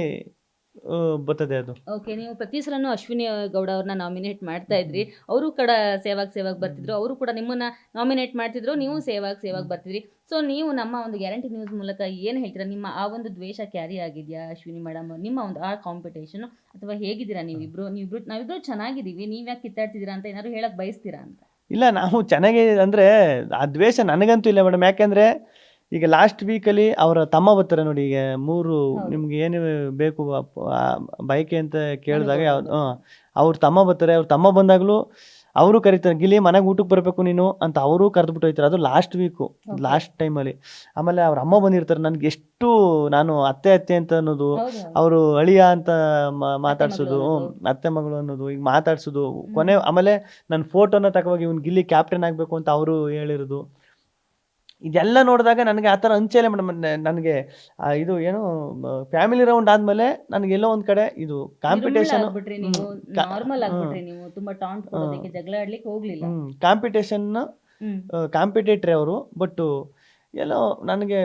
ಬರ್ತದೆ ಅದು. ಓಕೆ, ನೀವು ಪ್ರತಿ ಸಲನೂ ಅಶ್ವಿನಿ ಗೌಡ ಅವ್ರನ್ನ ನಾಮಿನೇಟ್ ಮಾಡ್ತಾ ಇದ್ರಿ. ಅವರು ಕೂಡ ಸೇವಾಗ್ ಬರ್ತಿದ್ರು, ಅವರು ಕೂಡ ನಿಮ್ಮನ್ನ ನಾಮಿನೇಟ್ ಮಾಡ್ತಿದ್ರು, ನೀವು ಸೇವಾಗ್ ಬರ್ತಿದ್ರಿ. ಸೊ ನೀವು ನಮ್ಮ ಒಂದು ಗ್ಯಾರಂಟಿ ನ್ಯೂಸ್ ಮೂಲಕ ಏನು ಹೇಳ್ತೀರಾ? ನಿಮ್ಮ ಆ ಒಂದು ದ್ವೇಷ ಕ್ಯಾರಿ ಆಗಿದೆಯಾ ಅಶ್ವಿನಿ ಮೇಡಮ್, ನಿಮ್ಮ ಒಂದು ಆ ಕಾಂಪಿಟೇಷನ್, ಅಥವಾ ಹೇಗಿದ್ದೀರಾ ನಾವಿಬ್ರು ಚೆನ್ನಾಗಿದ್ದೀವಿ, ನೀವ್ಯಾಕೆ ಕಿತ್ತಾಡ್ತಿದ್ದೀರಾ ಅಂತ ಏನಾದ್ರು ಹೇಳಕ್ ಬಯಸ್ತೀರಾ ಅಂತ? ಇಲ್ಲ, ನಾವು ಚೆನ್ನಾಗಿ ಅಂದರೆ ಆ ದ್ವೇಷ ನನಗಂತೂ ಇಲ್ಲ ಮೇಡಮ್. ಯಾಕೆಂದರೆ ಈಗ ಲಾಸ್ಟ್ ವೀಕಲ್ಲಿ ಅವರ ತಮ್ಮ ಬರ್ತಾರೆ ನೋಡಿ, ಈಗ 3 ನಿಮ್ಗೆ ಏನು ಬೇಕು ಬೈಕೆ ಅಂತ ಕೇಳಿದಾಗ ಅವ್ರ ತಮ್ಮ ಬರ್ತಾರೆ. ಅವ್ರ ತಮ್ಮ ಬಂದಾಗಲೂ ಅವರು ಕರೀತಾರೆ, ಗಿಲ್ಲಿ ಮನೆಗೆ ಊಟಕ್ಕೆ ಬರಬೇಕು ನೀನು ಅಂತ ಅವರು ಕರೆದ್ಬಿಟ್ಟು ಹೋಯ್ತಾರೆ. ಅದು ಲಾಸ್ಟ್ ವೀಕು, ಲಾಸ್ಟ್ ಟೈಮಲ್ಲಿ. ಆಮೇಲೆ ಅವ್ರ ಅಮ್ಮ ಬಂದಿರ್ತಾರೆ. ನನಗೆ ಎಷ್ಟು ನಾನು ಅತ್ತೆ ಅಂತ ಅನ್ನೋದು, ಅವರು ಅಳಿಯ ಅಂತ ಮಾತಾಡ್ಸೋದು, ಅತ್ತೆ ಮಗಳು ಅನ್ನೋದು, ಈಗ ಮಾತಾಡ್ಸೋದು ಕೊನೆ. ಆಮೇಲೆ ನನ್ನ ಫೋಟೋನ ತಗೋಗಿ ಇವ್ನು ಗಿಲ್ಲಿ ಕ್ಯಾಪ್ಟನ್ ಆಗಬೇಕು ಅಂತ ಅವರು ಹೇಳಿರೋದು, ಇದೆಲ್ಲ ನೋಡಿದಾಗ ನನಗೆ ಆ ಥರ ಅನ್ಸೇಲೆ ಮೇಡಮ್. ನನಗೆ ಇದು ಏನು ಫ್ಯಾಮಿಲಿ ರೌಂಡ್ ಆದಮೇಲೆ ನನಗೆ ಎಲ್ಲೋ ಒಂದು ಕಡೆ ಇದು ಕಾಂಪಿಟೇಷನ್, ನಾರ್ಮಲ್ ಆಗ್ಬಿಟ್ರಿ ನೀವು, ತುಂಬಾ ಟಾಂಟ್ ಕೊಡೋದಕ್ಕೆ, ಜಗಳ ಆಡ್ಲಿಕ್ಕೆ ಹೋಗ್ಲಿಲ್ಲ. ಕಾಂಪಿಟೇಷನ್ ಕಾಂಪಿಟೇಟ್ರಿ ಅವರು. ಬಟ್ ಎಲ್ಲೋ ನನಗೆ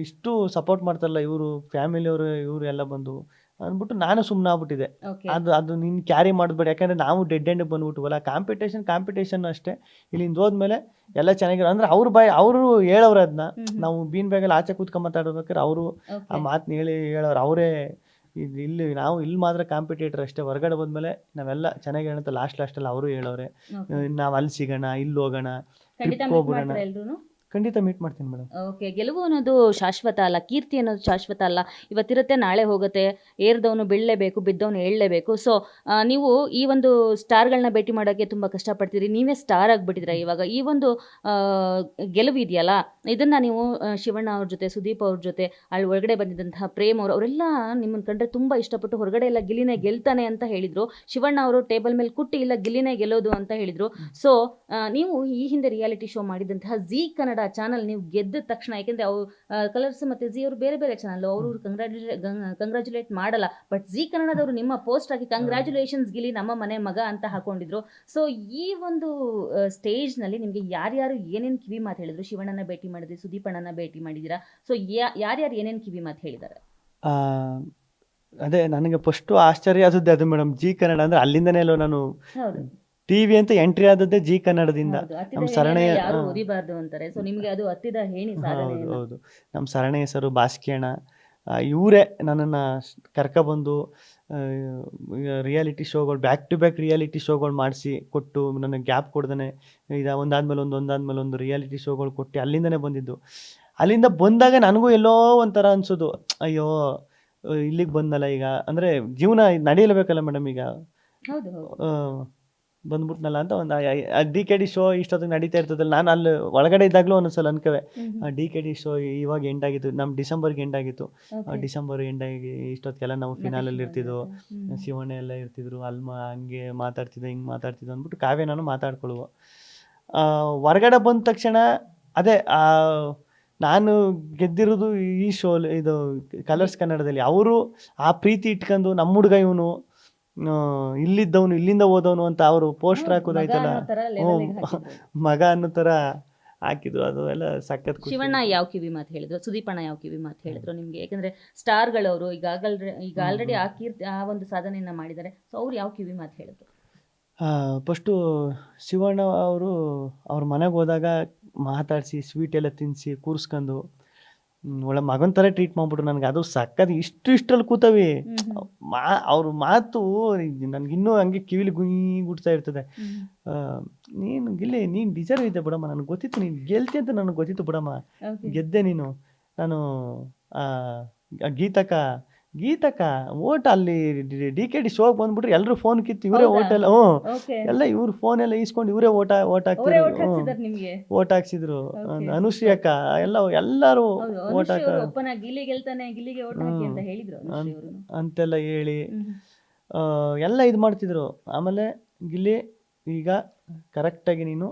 ಇಷ್ಟು ಸಪೋರ್ಟ್ ಮಾಡ್ತಾರಲ್ಲ ಇವರು, ಫ್ಯಾಮಿಲಿಯವರು, ಇವರು ಎಲ್ಲ ಬಂದು ಅಂದ್ಬಿಟ್ಟು ನಾನು ಸುಮ್ಮನೆ ಆಗ್ಬಿಟ್ಟಿದೆ. ಅದು ನೀನು ಕ್ಯಾರಿ ಮಾಡಬೇಡಿ, ಯಾಕಂದರೆ ನಾವು ಡೆಡ್ ಎಂಡ್ ಬಂದ್ಬಿಟ್ವಲ್ಲ. ಕಾಂಪಿಟೇಷನ್ ಅಷ್ಟೇ. ಇಲ್ಲಿಂದ ಹೋದ್ಮೇಲೆ ಎಲ್ಲ ಚೆನ್ನಾಗಿರೋ ಅಂದರೆ ಅವರು ಹೇಳೋರು ಅದನ್ನ. ನಾವು ಬೀನ್ ಬ್ಯಾಗಲ್ಲಿ ಆಚೆ ಕೂತ್ಕೊಂಡು ಮಾತಾಡ್ಬೇಕಾದ್ರೆ ಅವರು ಆ ಮಾತನ್ನ ಹೇಳೋರು ಅವರೇ. ಇಲ್ಲಿ ಮಾತ್ರ ಕಾಂಪಿಟೇಟರ್ ಅಷ್ಟೇ, ಹೊರಗಡೆ ಬಂದಮೇಲೆ ನಾವೆಲ್ಲ ಚೆನ್ನಾಗಿ ಹೇಳಂತ ಲಾಸ್ಟಲ್ಲಿ ಅವರು ಹೇಳೋರೆ, ನಾವು ಅಲ್ಲಿ ಸಿಗೋಣ, ಇಲ್ಲಿ ಹೋಗೋಣ, ಟ್ರಿಪ್ ಹೋಗ್ಬಿಡೋಣ. ಖಂಡಿತ ಮೀಟ್ ಮಾಡ್ತೀನಿ ಮೇಡಮ್. ಓಕೆ, ಗೆಲುವು ಅನ್ನೋದು ಶಾಶ್ವತ ಅಲ್ಲ, ಕೀರ್ತಿ ಅನ್ನೋದು ಶಾಶ್ವತ ಅಲ್ಲ. ಇವತ್ತಿರುತ್ತೆ, ನಾಳೆ ಹೋಗುತ್ತೆ. ಏರ್ದವನು ಬೀಳಲೇಬೇಕು, ಬಿದ್ದವನು ಏಳಲೇಬೇಕು. ಸೊ ನೀವು ಈ ಒಂದು ಸ್ಟಾರ್ಗಳನ್ನ ಭೇಟಿ ಮಾಡೋಕ್ಕೆ ತುಂಬ ಕಷ್ಟಪಡ್ತೀರಿ. ನೀವೇ ಸ್ಟಾರ್ ಆಗಿಬಿಟ್ಟಿದ್ರೆ ಇವಾಗ. ಈ ಒಂದು ಗೆಲುವು ಇದೆಯಲ್ಲ, ಇದನ್ನು ನೀವು ಶಿವಣ್ಣ ಅವ್ರ ಜೊತೆ, ಸುದೀಪ್ ಅವ್ರ ಜೊತೆ, ಅಲ್ಲಿ ಒಳಗಡೆ ಬಂದಿದ್ದಂತಹ ಪ್ರೇಮ್ ಅವರೆಲ್ಲ ನಿಮ್ಮನ್ನು ಕಂಡ್ರೆ ತುಂಬ ಇಷ್ಟಪಟ್ಟು ಹೊರಗಡೆ ಎಲ್ಲ ಗಿಲ್ಲಿನೇ ಗೆಲ್ತಾನೆ ಅಂತ ಹೇಳಿದರು. ಶಿವಣ್ಣ ಅವರು ಟೇಬಲ್ ಮೇಲೆ ಕುಟ್ಟಿ ಇಲ್ಲ ಗಿಲ್ಲಿನೇ ಗೆಲ್ಲೋದು ಅಂತ ಹೇಳಿದರು. ಸೊ ನೀವು ಈ ಹಿಂದೆ ರಿಯಾಲಿಟಿ ಶೋ ಮಾಡಿದಂತಹ ಜೀ ಕನ್ನಡ ಚಾನಲ್ ನೀವು ಗೆದ್ದ ತಕ್ಷಣ, ಯಾಕೆಂದರೆ ಅವರು ಕಲರ್ಸ್ ಮತ್ತು ಜಿ ಅವರು ಬೇರೆ ಬೇರೆ ಚಾನಲ್, ಅವರು ಕಂಗ್ರ್ಯಾಚುಲೇಟ್ ಮಾಡಲ್ಲ. ಬಟ್ ಜಿ ಕನ್ನಡದವರು ನಿಮ್ಮ ಪೋಸ್ಟ್ ಆಗಿ ಕಂಗ್ರ್ಯಾಚುಲೇಷನ್ಸ್ ಗಿಲ್ಲಿ, ನಮ್ಮ ಮನೆ ಮಗ ಅಂತ ಹಾಕೊಂಡಿದ್ರು. ಸೊ ಈ ಒಂದು ಸ್ಟೇಜ್ನಲ್ಲಿ ನಿಮಗೆ ಯಾರ್ಯಾರು ಏನೇನು ಕಿವಿ ಮಾತು ಹೇಳಿದ್ರು? ಶಿವಣ್ಣನ ಭೇಟಿ ಮಾಡಿದ್ರಿ, ಸುದೀಪ್ ಅಣ್ಣನ ಭೇಟಿ ಮಾಡಿದ್ದೀರಾ. ಸೊ ಯಾರ್ಯಾರು ಏನೇನು ಕಿವಿ ಮಾತು ಹೇಳಿದ್ದಾರೆ? ಅದೇ ನನಗೆ ಫಸ್ಟು ಆಶ್ಚರ್ಯ ಆದದ್ದೇ ಅದು ಮೇಡಮ್. ಜಿ ಕನ್ನಡ ಅಂದರೆ ಅಲ್ಲಿಂದನೇ ಅಲ್ಲೋ ನಾನು ಟಿವಿ ಅಂತ ಎಂಟ್ರಿ ಆದದ್ದೇ ಜಿ ಕನ್ನಡದಿಂದ. ನಮ್ಮ ಸರಣೆಯ ಹೌದು, ನಮ್ಮ ಸರಣೆಯ ಹೆಸರು ಬಾಸ್ಕಿಯಣ್ಣ. ಇವರೇ ನನ್ನನ್ನು ಕರ್ಕೊಬಂದು ರಿಯಾಲಿಟಿ ಶೋಗಳು, ಬ್ಯಾಕ್ ಟು ಬ್ಯಾಕ್ ರಿಯಾಲಿಟಿ ಶೋಗಳು ಮಾಡಿಸಿ ಕೊಟ್ಟು, ನನಗೆ ಗ್ಯಾಪ್ ಕೊಡ್ದೇ ಒಂದಾದ್ಮೇಲೆ ಒಂದು ರಿಯಾಲಿಟಿ ಶೋಗಳು ಕೊಟ್ಟು ಅಲ್ಲಿಂದನೇ ಬಂದಿದ್ದು. ಅಲ್ಲಿಂದ ಬಂದಾಗ ನನಗೂ ಎಲ್ಲೋ ಒಂಥರ ಅನ್ಸೋದು, ಅಯ್ಯೋ ಇಲ್ಲಿಗೆ ಬಂದಲ್ಲ ಈಗ, ಅಂದರೆ ಜೀವನ ನಡೆಯಲೇಬೇಕಲ್ಲ ಮೇಡಮ್. ಈಗ ಬಂದ್ಬಿಟ್ನಲ್ಲ ಅಂತ ಒಂದು DKD ಶೋ ಇಷ್ಟೊತ್ತಿಗೆ ನಡೀತಾ ಇರ್ತದಲ್ಲ. ನಾನು ಅಲ್ಲಿ ಒಳಗಡೆ ಇದ್ದಾಗಲೂ ಒಂದೊಂದ್ಸಲ ಅನ್ಕವೆ, DKD ಶೋ ಇವಾಗ ಎಂಡ್ ಆಗಿತ್ತು, ನಮ್ಮ ಡಿಸೆಂಬರ್ಗೆ ಎಂಡ್ ಆಗಿತ್ತು. ಡಿಸೆಂಬರ್ ಎಂಡ್ ಆಗಿ ಇಷ್ಟೊತ್ತಿಗೆಲ್ಲ ನಾವು ಫಿನಾಲಲ್ಲಿ ಇರ್ತಿದ್ವು, ಶಿವಣ್ಣ ಎಲ್ಲ ಇರ್ತಿದ್ರು, ಅಲ್ಮಾ ಹಂಗೆ ಮಾತಾಡ್ತಿದ್ದೆ, ಹಿಂಗೆ ಮಾತಾಡ್ತಿದ್ದೆ ಅಂದ್ಬಿಟ್ಟು ಕಾವ್ಯ ನಾನು ಮಾತಾಡ್ಕೊಳ್ಳುವ. ಹೊರಗಡೆ ಬಂದ ತಕ್ಷಣ ಅದೇ ನಾನು ಗೆದ್ದಿರೋದು ಈ ಶೋ, ಇದು ಕಲರ್ಸ್ ಕನ್ನಡದಲ್ಲಿ. ಅವರು ಆ ಪ್ರೀತಿ ಇಟ್ಕೊಂಡು ನಮ್ಮ ಹುಡುಗ ಇವನು ಇಲ್ಲಿದ್ದವನು, ಇಲ್ಲಿಂದ ಓದವನು ಅಂತ ಅವರು ಪೋಸ್ಟರ್ ಹಾಕೋದಾಯ್ತಲ್ಲ, ಮಗ ಅನ್ನೋ ಥರ ಹಾಕಿದ್ರು. ಅದು ಎಲ್ಲ ಸಖತ್. ಶಿವಣ್ಣ ಯಾವ ಕಿವಿ ಮಾತು ಹೇಳಿದ್ರು? ಸುದೀಪಣ್ಣ ಯಾವ ಕಿವಿ ಮಾತು ಹೇಳಿದ್ರು ನಿಮಗೆ? ಯಾಕಂದರೆ ಸ್ಟಾರ್ಗಳವರು ಈಗ ಆಲ್ರೆಡಿ ಆ ಒಂದು ಸಾಧನೆಯನ್ನು ಮಾಡಿದ್ದಾರೆ. ಸೊ ಅವ್ರು ಯಾವ ಕಿವಿ ಮಾತು ಹೇಳಿದ್ರು? ಫಸ್ಟು ಶಿವಣ್ಣ ಅವರು ಅವ್ರ ಮನೆಗೆ ಹೋದಾಗ ಮಾತಾಡಿಸಿ, ಸ್ವೀಟ್ ಎಲ್ಲ ತಿನ್ನಿಸಿ ಕೂರಿಸ್ಕೊಂಡು ಒಳ್ಳೆ ಮಗನ ಥರ ಟ್ರೀಟ್ ಮಾಡ್ಬಿಟ್ರು ನನಗೆ. ಅದು ಸಕ್ಕತ್ ಇಷ್ಟರಲ್ಲಿ ಕೂತವಿ. ಅವ್ರ ಮಾತು ನನಗಿನ್ನೂ ಹಂಗೆ ಕಿವಿಲಿ ಗುಟ್ತಾ ಇರ್ತದೆ. ನೀನು ಗಿಲ್ಲಿ ನೀನು ಡಿಸರ್ವ್ ಇದೆ ಬಿಡಮ್ಮ, ನನಗೆ ಗೊತ್ತಿತ್ತು ನೀನು ಗೆಲ್ತಿ ಅಂತ ನನಗೆ ಗೊತ್ತಿತ್ತು ಬಿಡಮ್ಮ. ಓಕೆ ಗೆದ್ದೆ ನೀನು. ನಾನು ಆ, ಗೀತಕ್ಕ ಗೀತಕ್ಕ ಓಟ್ ಅಲ್ಲಿ DKD ಶೋಗೆ ಬಂದ್ಬಿಟ್ರೆ ಎಲ್ಲರೂ ಫೋನ್ ಕಿತ್ತು ಇವರೇ ಹೌದಾ? ಓಟ್ ಎಲ್ಲ ಹ್ಞೂ ಓಕೆ ಎಲ್ಲ ಇವ್ರು ಫೋನ್ ಎಲ್ಲ ಈಸ್ಕೊಂಡು ಇವರೇ ಓಟ್ ಅವರೇ ಹಾಕ್ತಿದ್ರು. ಓಟ್ ಹಾಕ್ಸಿದಾರೆ ನಿಮ್ಗೆ. ಓಟ್ ಹಾಕ್ಸಿದ್ರು. Okay, ಅನುಶ್ರೀ ಅಕ್ಕ ಎಲ್ಲರೂ ಹೌದು ಓಟ್ ಅನುಶ್ರೀ ಹಾಕ ಅವರು ಒಪ್ಪನ ಗಿಲ್ಲಿ ಗೆಲ್ತಾನೆ ಗಿಲ್ಲಿಗೆ ಓಟ್ ಹಾಕಿ ಅಂತ ಹೇಳಿದ್ರು ಅನುಶ್ರೀ ಅವರು. ಅಂತೆಲ್ಲ ಹೇಳಿ ಎಲ್ಲ ಇದು ಮಾಡ್ತಿದ್ರು. ಆಮೇಲೆ ಗಿಲ್ಲಿ ಈಗ ಕರೆಕ್ಟಾಗಿ ನೀನು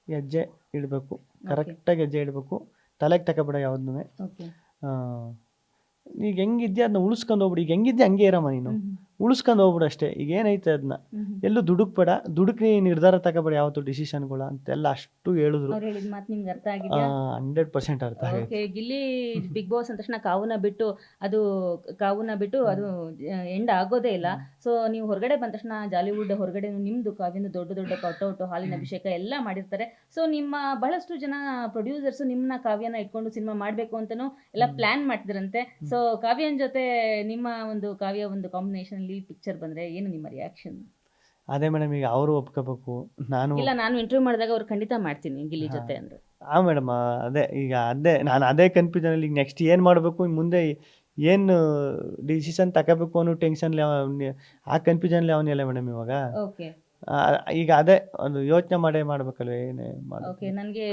ಹೆಜ್ಜೆ ಇಡಬೇಕು, ಕರೆಕ್ಟಾಗಿ ಹೆಜ್ಜೆ ಇಡಬೇಕು, ತಲೆಗೆ ತಗೋಬೇಡ ಯಾವುದನ್ನೂ. ಓಕೆ ಈಗ ಹೆಂಗಿದ್ಯಾ ಅದನ್ನ ಉಳಿಸ್ಕೊಂಡು ಹೋಗ್ಬಿಡು. ಈಗ ಹೆಂಗಿದ್ಯಾ ಹಂಗೆ ಇರಮ್ಮ ನೀನು, ಉಳಿಸ್ಕೊಂಡು ಹೋಗ್ಬಿಡು ಅಷ್ಟೇ. ಈಗ ಏನೈತೆ ಅದನ್ನ ಎಲ್ಲೂ ದುಡುಕ್ಬೇಡ, ದುಡುಕಿ ನಿರ್ಧಾರ ತಗೋಬೇಡ ಯಾವತ್ತು ಡಿಸಿಷನ್ಗಳ ಅಂತೆಲ್ಲ ಅಷ್ಟು ಹೇಳಿದ್ರು. ಅವ್ರು ಹೇಳಿದ ಮಾತು ನಿಮ್ಗೆ ಅರ್ಥ ಆಗಿದೆಯಾ? 100% ಅರ್ಥ ಆಗಿದೆ. ಓಕೆ ಗಿಲ್ಲಿ ಬಿಗ್ ಬಾಸ್ ಅಂದ ತಕ್ಷಣ ಕಾವುನ ಬಿಟ್ಟು ಅದು ಎಂಡ್ ಆಗೋದೇ ಇಲ್ಲ. ಸೊ ನೀವು ಹೊರಗಡೆ ಬಂದ ತಕ್ಷಣ ಜಾಲಿವುಡ್ ಹೊರಗಡೆ ನಿಮ್ದು ಕಾವ್ಯನ ದೊಡ್ಡ ದೊಡ್ಡ ಕಟೌಟ್ ಹಾಲಿನ ಅಭಿಷೇಕ ಎಲ್ಲ ಮಾಡಿರ್ತಾರೆ. ಸೊ ನಿಮ್ಮ ಬಹಳಷ್ಟು ಜನ ಪ್ರೊಡ್ಯೂಸರ್ಸ್ ನಿಮ್ಮನ್ನ ಕಾವ್ಯನ ಇಟ್ಕೊಂಡು ಸಿನಿಮಾ ಮಾಡಬೇಕು ಅಂತನೂ ಎಲ್ಲ ಪ್ಲಾನ್ ಮಾಡ್ತಿದ್ರಂತೆ. ಸೊ ಕಾವ್ಯನ ಜೊತೆ ನಿಮ್ಮ ಒಂದು ಕಾವ್ಯ ಒಂದು ಕಾಂಬಿನೇಷನ್ ಅಲ್ಲಿ ಪಿಕ್ಚರ್ ಬಂದ್ರೆ ಏನು ನಿಮ್ಮ ರಿಯಾಕ್ಷನ್? ಅದೇ ಮೇಡಮ್, ಈಗ ಅವರು ಒಪ್ಕೋಬೇಕು. ನಾನು ಇಲ್ಲ, ನಾನು ಇಂಟರ್ವ್ಯೂ ಮಾಡಿದಾಗ ಅವ್ರು ಖಂಡಿತ ಮಾಡ್ತೀನಿ ಗಿಲ್ಲಿ ಜೊತೆ ಅಂದ್ರೆ. ಮೇಡಮ್ ಅದೇ ನಾನು ಅದೇ ಕನ್ಫ್ಯೂಷನಲ್ಲಿ ಈಗ ನೆಕ್ಸ್ಟ್ ಏನು ಮಾಡಬೇಕು, ಮುಂದೆ ಏನು ಡಿಸಿಷನ್ ತಗೋಬೇಕು ಅನ್ನೋ ಟೆನ್ಷನ್ಲಿ ಆ ಕನ್ಫ್ಯೂಷನ್ಲಿ ಅವನಿಲ್ಲ ಮೇಡಮ್ ಇವಾಗ. ಓಕೆ ಈಗ ಅದೇ ಒಂದು ಯೋಚನೆ ಮಾಡ್ಬೇಕಲ್ವ ಏನೇ ಮಾಡಿ. ಓಕೆ, ನನಗೆ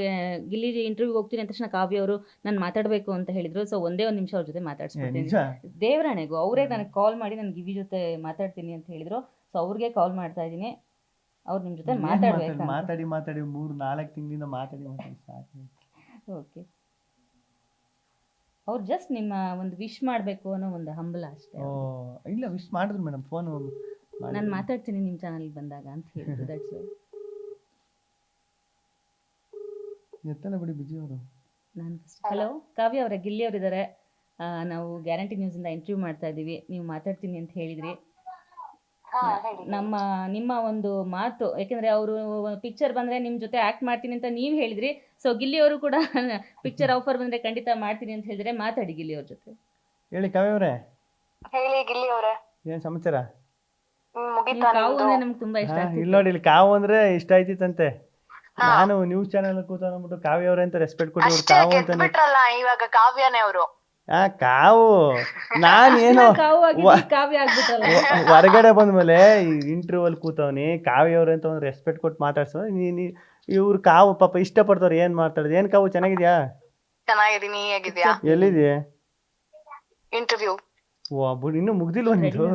ಗಿಲ್ಲಿ ಇಂಟರ್ವ್ಯೂಗೆ ಹೋಗ್ತೀನಿ ಅಂದ ತಕ್ಷಣ ಕಾವ್ಯ ಅವರು ನಾನು ಮಾತಾಡಬೇಕು ಅಂತ ಹೇಳಿದ್ರು. ಸೊ ಒಂದೇ ಒಂದು ನಿಮಿಷ ಅವ್ರ ಜೊತೆ ಮಾತಾಡ್ಸ್ಬಿಡ್ತೀನಿ. ನಿಜ ದೇವರಾಣೆಗೂ ಅವರೇ ನನಗೆ ಕಾಲ್ ಮಾಡಿ ನಾನು ಗಿವಿ ಜೊತೆ ಮಾತಾಡ್ತೀನಿ ಅಂತ ಹೇಳಿದ್ರು. ಸೊ ಅವ್ರಿಗೆ ಕಾಲ್ ಮಾಡ್ತಾ ಇದ್ದೀನಿ, ಅವ್ರು ನಿಮ್ಮ ಜೊತೆ ಮಾತಾಡ್ಬೇಕು. ಮಾತಾಡಿ 3-4 ತಿಂಗಳಿಂದ ಮಾತಾಡಿ ಸಾಕು. ಓಕೆ, ಅವ್ರು ಜಸ್ಟ್ ನಿಮ್ಮ ಒಂದು ವಿಶ್ ಮಾಡಬೇಕು ಅನ್ನೋ ಒಂದು ಹಂಬಲ ಅಷ್ಟೇ. ಇಲ್ಲ ವಿಶ್ ಮಾಡಿದ್ರು ಮೇಡಮ್, ಫೋನ್ ನಾನು ಮಾತಾಡ್ತೀನಿ ನಿಮ್ಮ ಚಾನಲ್ಗೆ ಬಂದಾಗ ಅಂತ ಹೇಳಿದ್ರು. ದಟ್ಸ್ ವೈ ಎತ್ತಲ್ಲ ಬಿಡಿ ಬಿಜಿ ಅವರು. ನಾನು ಹಲೋ ಕಾವ್ಯ ಅವರೇ, ಗಿಲ್ಲಿ ಅವರಿದ್ದಾರೆ. ನಾವು ಗ್ಯಾರಂಟಿ ನ್ಯೂಸಿಂದ ಇಂಟರ್ವ್ಯೂ ಮಾಡ್ತಾ ಇದ್ದೀವಿ, ನೀವು ಮಾತಾಡ್ತೀನಿ ಅಂತ ಹೇಳಿದ್ರಿ. ನಿಮ್ಮ ಒಂದು ಮಾತು, ಯಾಕೆಂದರೆ ಅವರು ಪಿಕ್ಚರ್ ಬಂದರೆ ನಿಮ್ಮ ಜೊತೆ ಆ್ಯಕ್ಟ್ ಮಾಡ್ತೀನಿ ಅಂತ ನೀವು ಹೇಳಿದ್ರಿ. ಸೊ ಗಿಲ್ಲಿ ಅವರು ಕೂಡ ಪಿಕ್ಚರ್ ಆಫರ್ ಬಂದರೆ ಖಂಡಿತ ಮಾಡ್ತೀನಿ ಅಂತ ಹೇಳಿದ್ರೆ, ಮಾತಾಡಿ ಗಿಲ್ಲಿ ಅವ್ರ ಜೊತೆ. ಹೇಳಿ ಕಾವ್ಯ ಅವರೇ. ಹೇಳಿ ಗಿಲ್ಲಿ ಅವರೇ, ಏನು ಸಮಾಚಾರ? ಮುಗಿತಾ ಕಾವು ಅಂದ್ರೆ ನಮ್ಗೆ ತುಂಬಾ ಇಷ್ಟ ಆಗ್ತಿತ್ತು. ಇಲ್ಲಿ ನೋಡಿ, ಇಲ್ಲಿ ಕಾವು ಅಂದ್ರೆ ಇಷ್ಟ ಆಯ್ತಿತ್ತಂತೆ. ನಾನು ನ್ಯೂಸ್ ಚಾನೆಲ್ ಕೂತ್ಬಿಟ್ಟು ಕಾವ್ಯ ಅವ್ರೆ ಅಂತ ರೆಸ್ಪೆಕ್ಟ್ ಕೊಟ್ಟು ಅಷ್ಟೇ ಕಾವು ಅಂತ ಗೆದ್ಬಿಟ್ರಲ್ಲ ಇವಾಗ ಕಾವ್ಯನೇ ಅವರು. ಕಾವು ನಾನೇನೋ ಕಾವು ಆಗಿದ್ದು ಕಾವ್ಯ ಆಗ್ಬಿಟ್ಟಲ್ಲ. ಹೊರಗಡೆ ಬಂದ್ಮೇಲೆ ಇಂಟರ್ವ್ಯೂ ಅಲ್ಲಿ ಕೂತವನಿ ಕಾವ್ಯ ಅವ್ರೆ ಅಂತ ಒಂದು ರೆಸ್ಪೆಕ್ಟ್ ಕೊಟ್ಟು ಮಾತಾಡ್ಸೋ. ಇವ್ರು ಕಾವು ಪಾಪ ಇಷ್ಟಪಡ್ತವ್ರು, ಏನ್ ಮಾತಾಡೋದು. ಏನ್ ಕಾವು ಚೆನ್ನಾಗಿದ್ಯಾ? ಚೆನ್ನಾಗಿದ್ದೀನಿ, ಹೇಗಿದ್ಯಾ? ಎಲ್ಲಿದ್ಯಾ? ಇಂಟರ್ವ್ಯೂ. ಇನ್ನೂ ಮುಗ್ದಿಲ್ವ ನಿಂದು?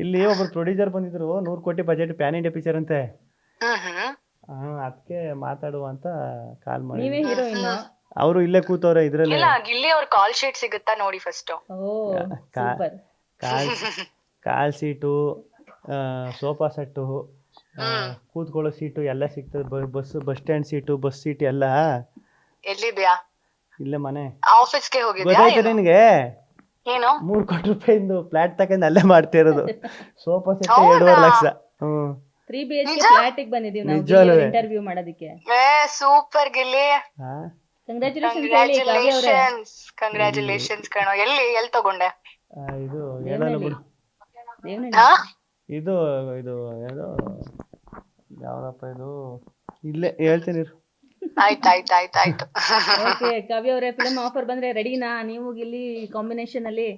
ಇಲ್ಲಿ ಒಬ್ರು ಪ್ರೊಡ್ಯೂಸರ್ ಬಂದಿದ್ರು, 100 ಕೋಟಿ ಬಜೆಟ್ ಪ್ಯಾನ್ ಇಂಡಿಯಾ ಪಿಕ್ಚರ್ ಅಂತೆ. ಅದಕ್ಕೆ ಮಾತಾಡುವ ಅಂತ ಕಾಲ್ ಮಾಡಿ. ನೀವೇ ಹೀರೋಯಿನ್? ಅವರು ಇಲ್ಲೇ ಕೂತವ್ರೆ ಇದ್ರಲ್ಲಿ. ಇಲ್ಲ, ಗಿಲ್ಲಿ ಅವ್ರ ಕಾಲ್ ಶೀಟ್ ಸಿಗುತ್ತಾ ನೋಡಿ ಫಸ್ಟ್. ಕಾಲ್ ಸೀಟು, ಸೋಫಾ ಸೆಟ್ಟು, ಕೂತ್ಕೊಳ್ಳೋ ಸೀಟು ಎಲ್ಲ ಸಿಗ್ತದೆ. Bus stand seat, bus seat ಎಲ್ಲ. ಎಲ್ಲಿದ್ಯಾ? ಇಲ್ಲೇ ಮನೆ. ಆಫೀಸ್ಗೆ ಹೋಗಿದ್ಯಾ? ಗೊತ್ತಾಯ್ತು ನಿನ್ಗೆ? ಏನು 3 ಕೋಟಿ ರೂಪಾಯಿಂದು ಫ್ಲಾಟ್ ತಗೊಂಡು ಅಲ್ಲೇ ಮಾಡ್ತಿರೋದು. Sofa set 2.5 lakh. 3 BHK ಫ್ಲಾಟಿಗೆ ಬಂದಿದ್ದೀವಿ ನಾವು ಇಂಟರ್ವ್ಯೂ ಮಾಡೋದಕ್ಕೆ. ಸೂಪರ್ ಗಿಲ್ಲಿ, ಕಂಗ್ರಾಚುಲೇಷನ್ಸ್ ಹೇಳಿ ಕಾವ್ಯ ಅವರೇ. ಕಂಗ್ರಾಚುಲೇಷನ್ಸ್ ಕಣೋ. ಎಲ್ಲಿ ತಗೊಂಡೆ? ಇದು ಹೇಳೋಣ ಬಿಡು. ಇದು ಏನೋ ಯಾವ್ದಪ್ಪ ಇದು, ಇಲ್ಲೇ ಹೇಳ್ತೀನಿ. ಆಯ್ತು. ಓಕೆ ಕಾವ್ಯ ಅವರೇ, ಫಿಲ್ಮ್ ಆಫರ್ ಬಂದ್ರೆ ರೆಡಿನಾ ನೀವು ಗಿಲ್ಲಿ ಕಾಂಬಿನೇಷನ್ ಅಲ್ಲಿ?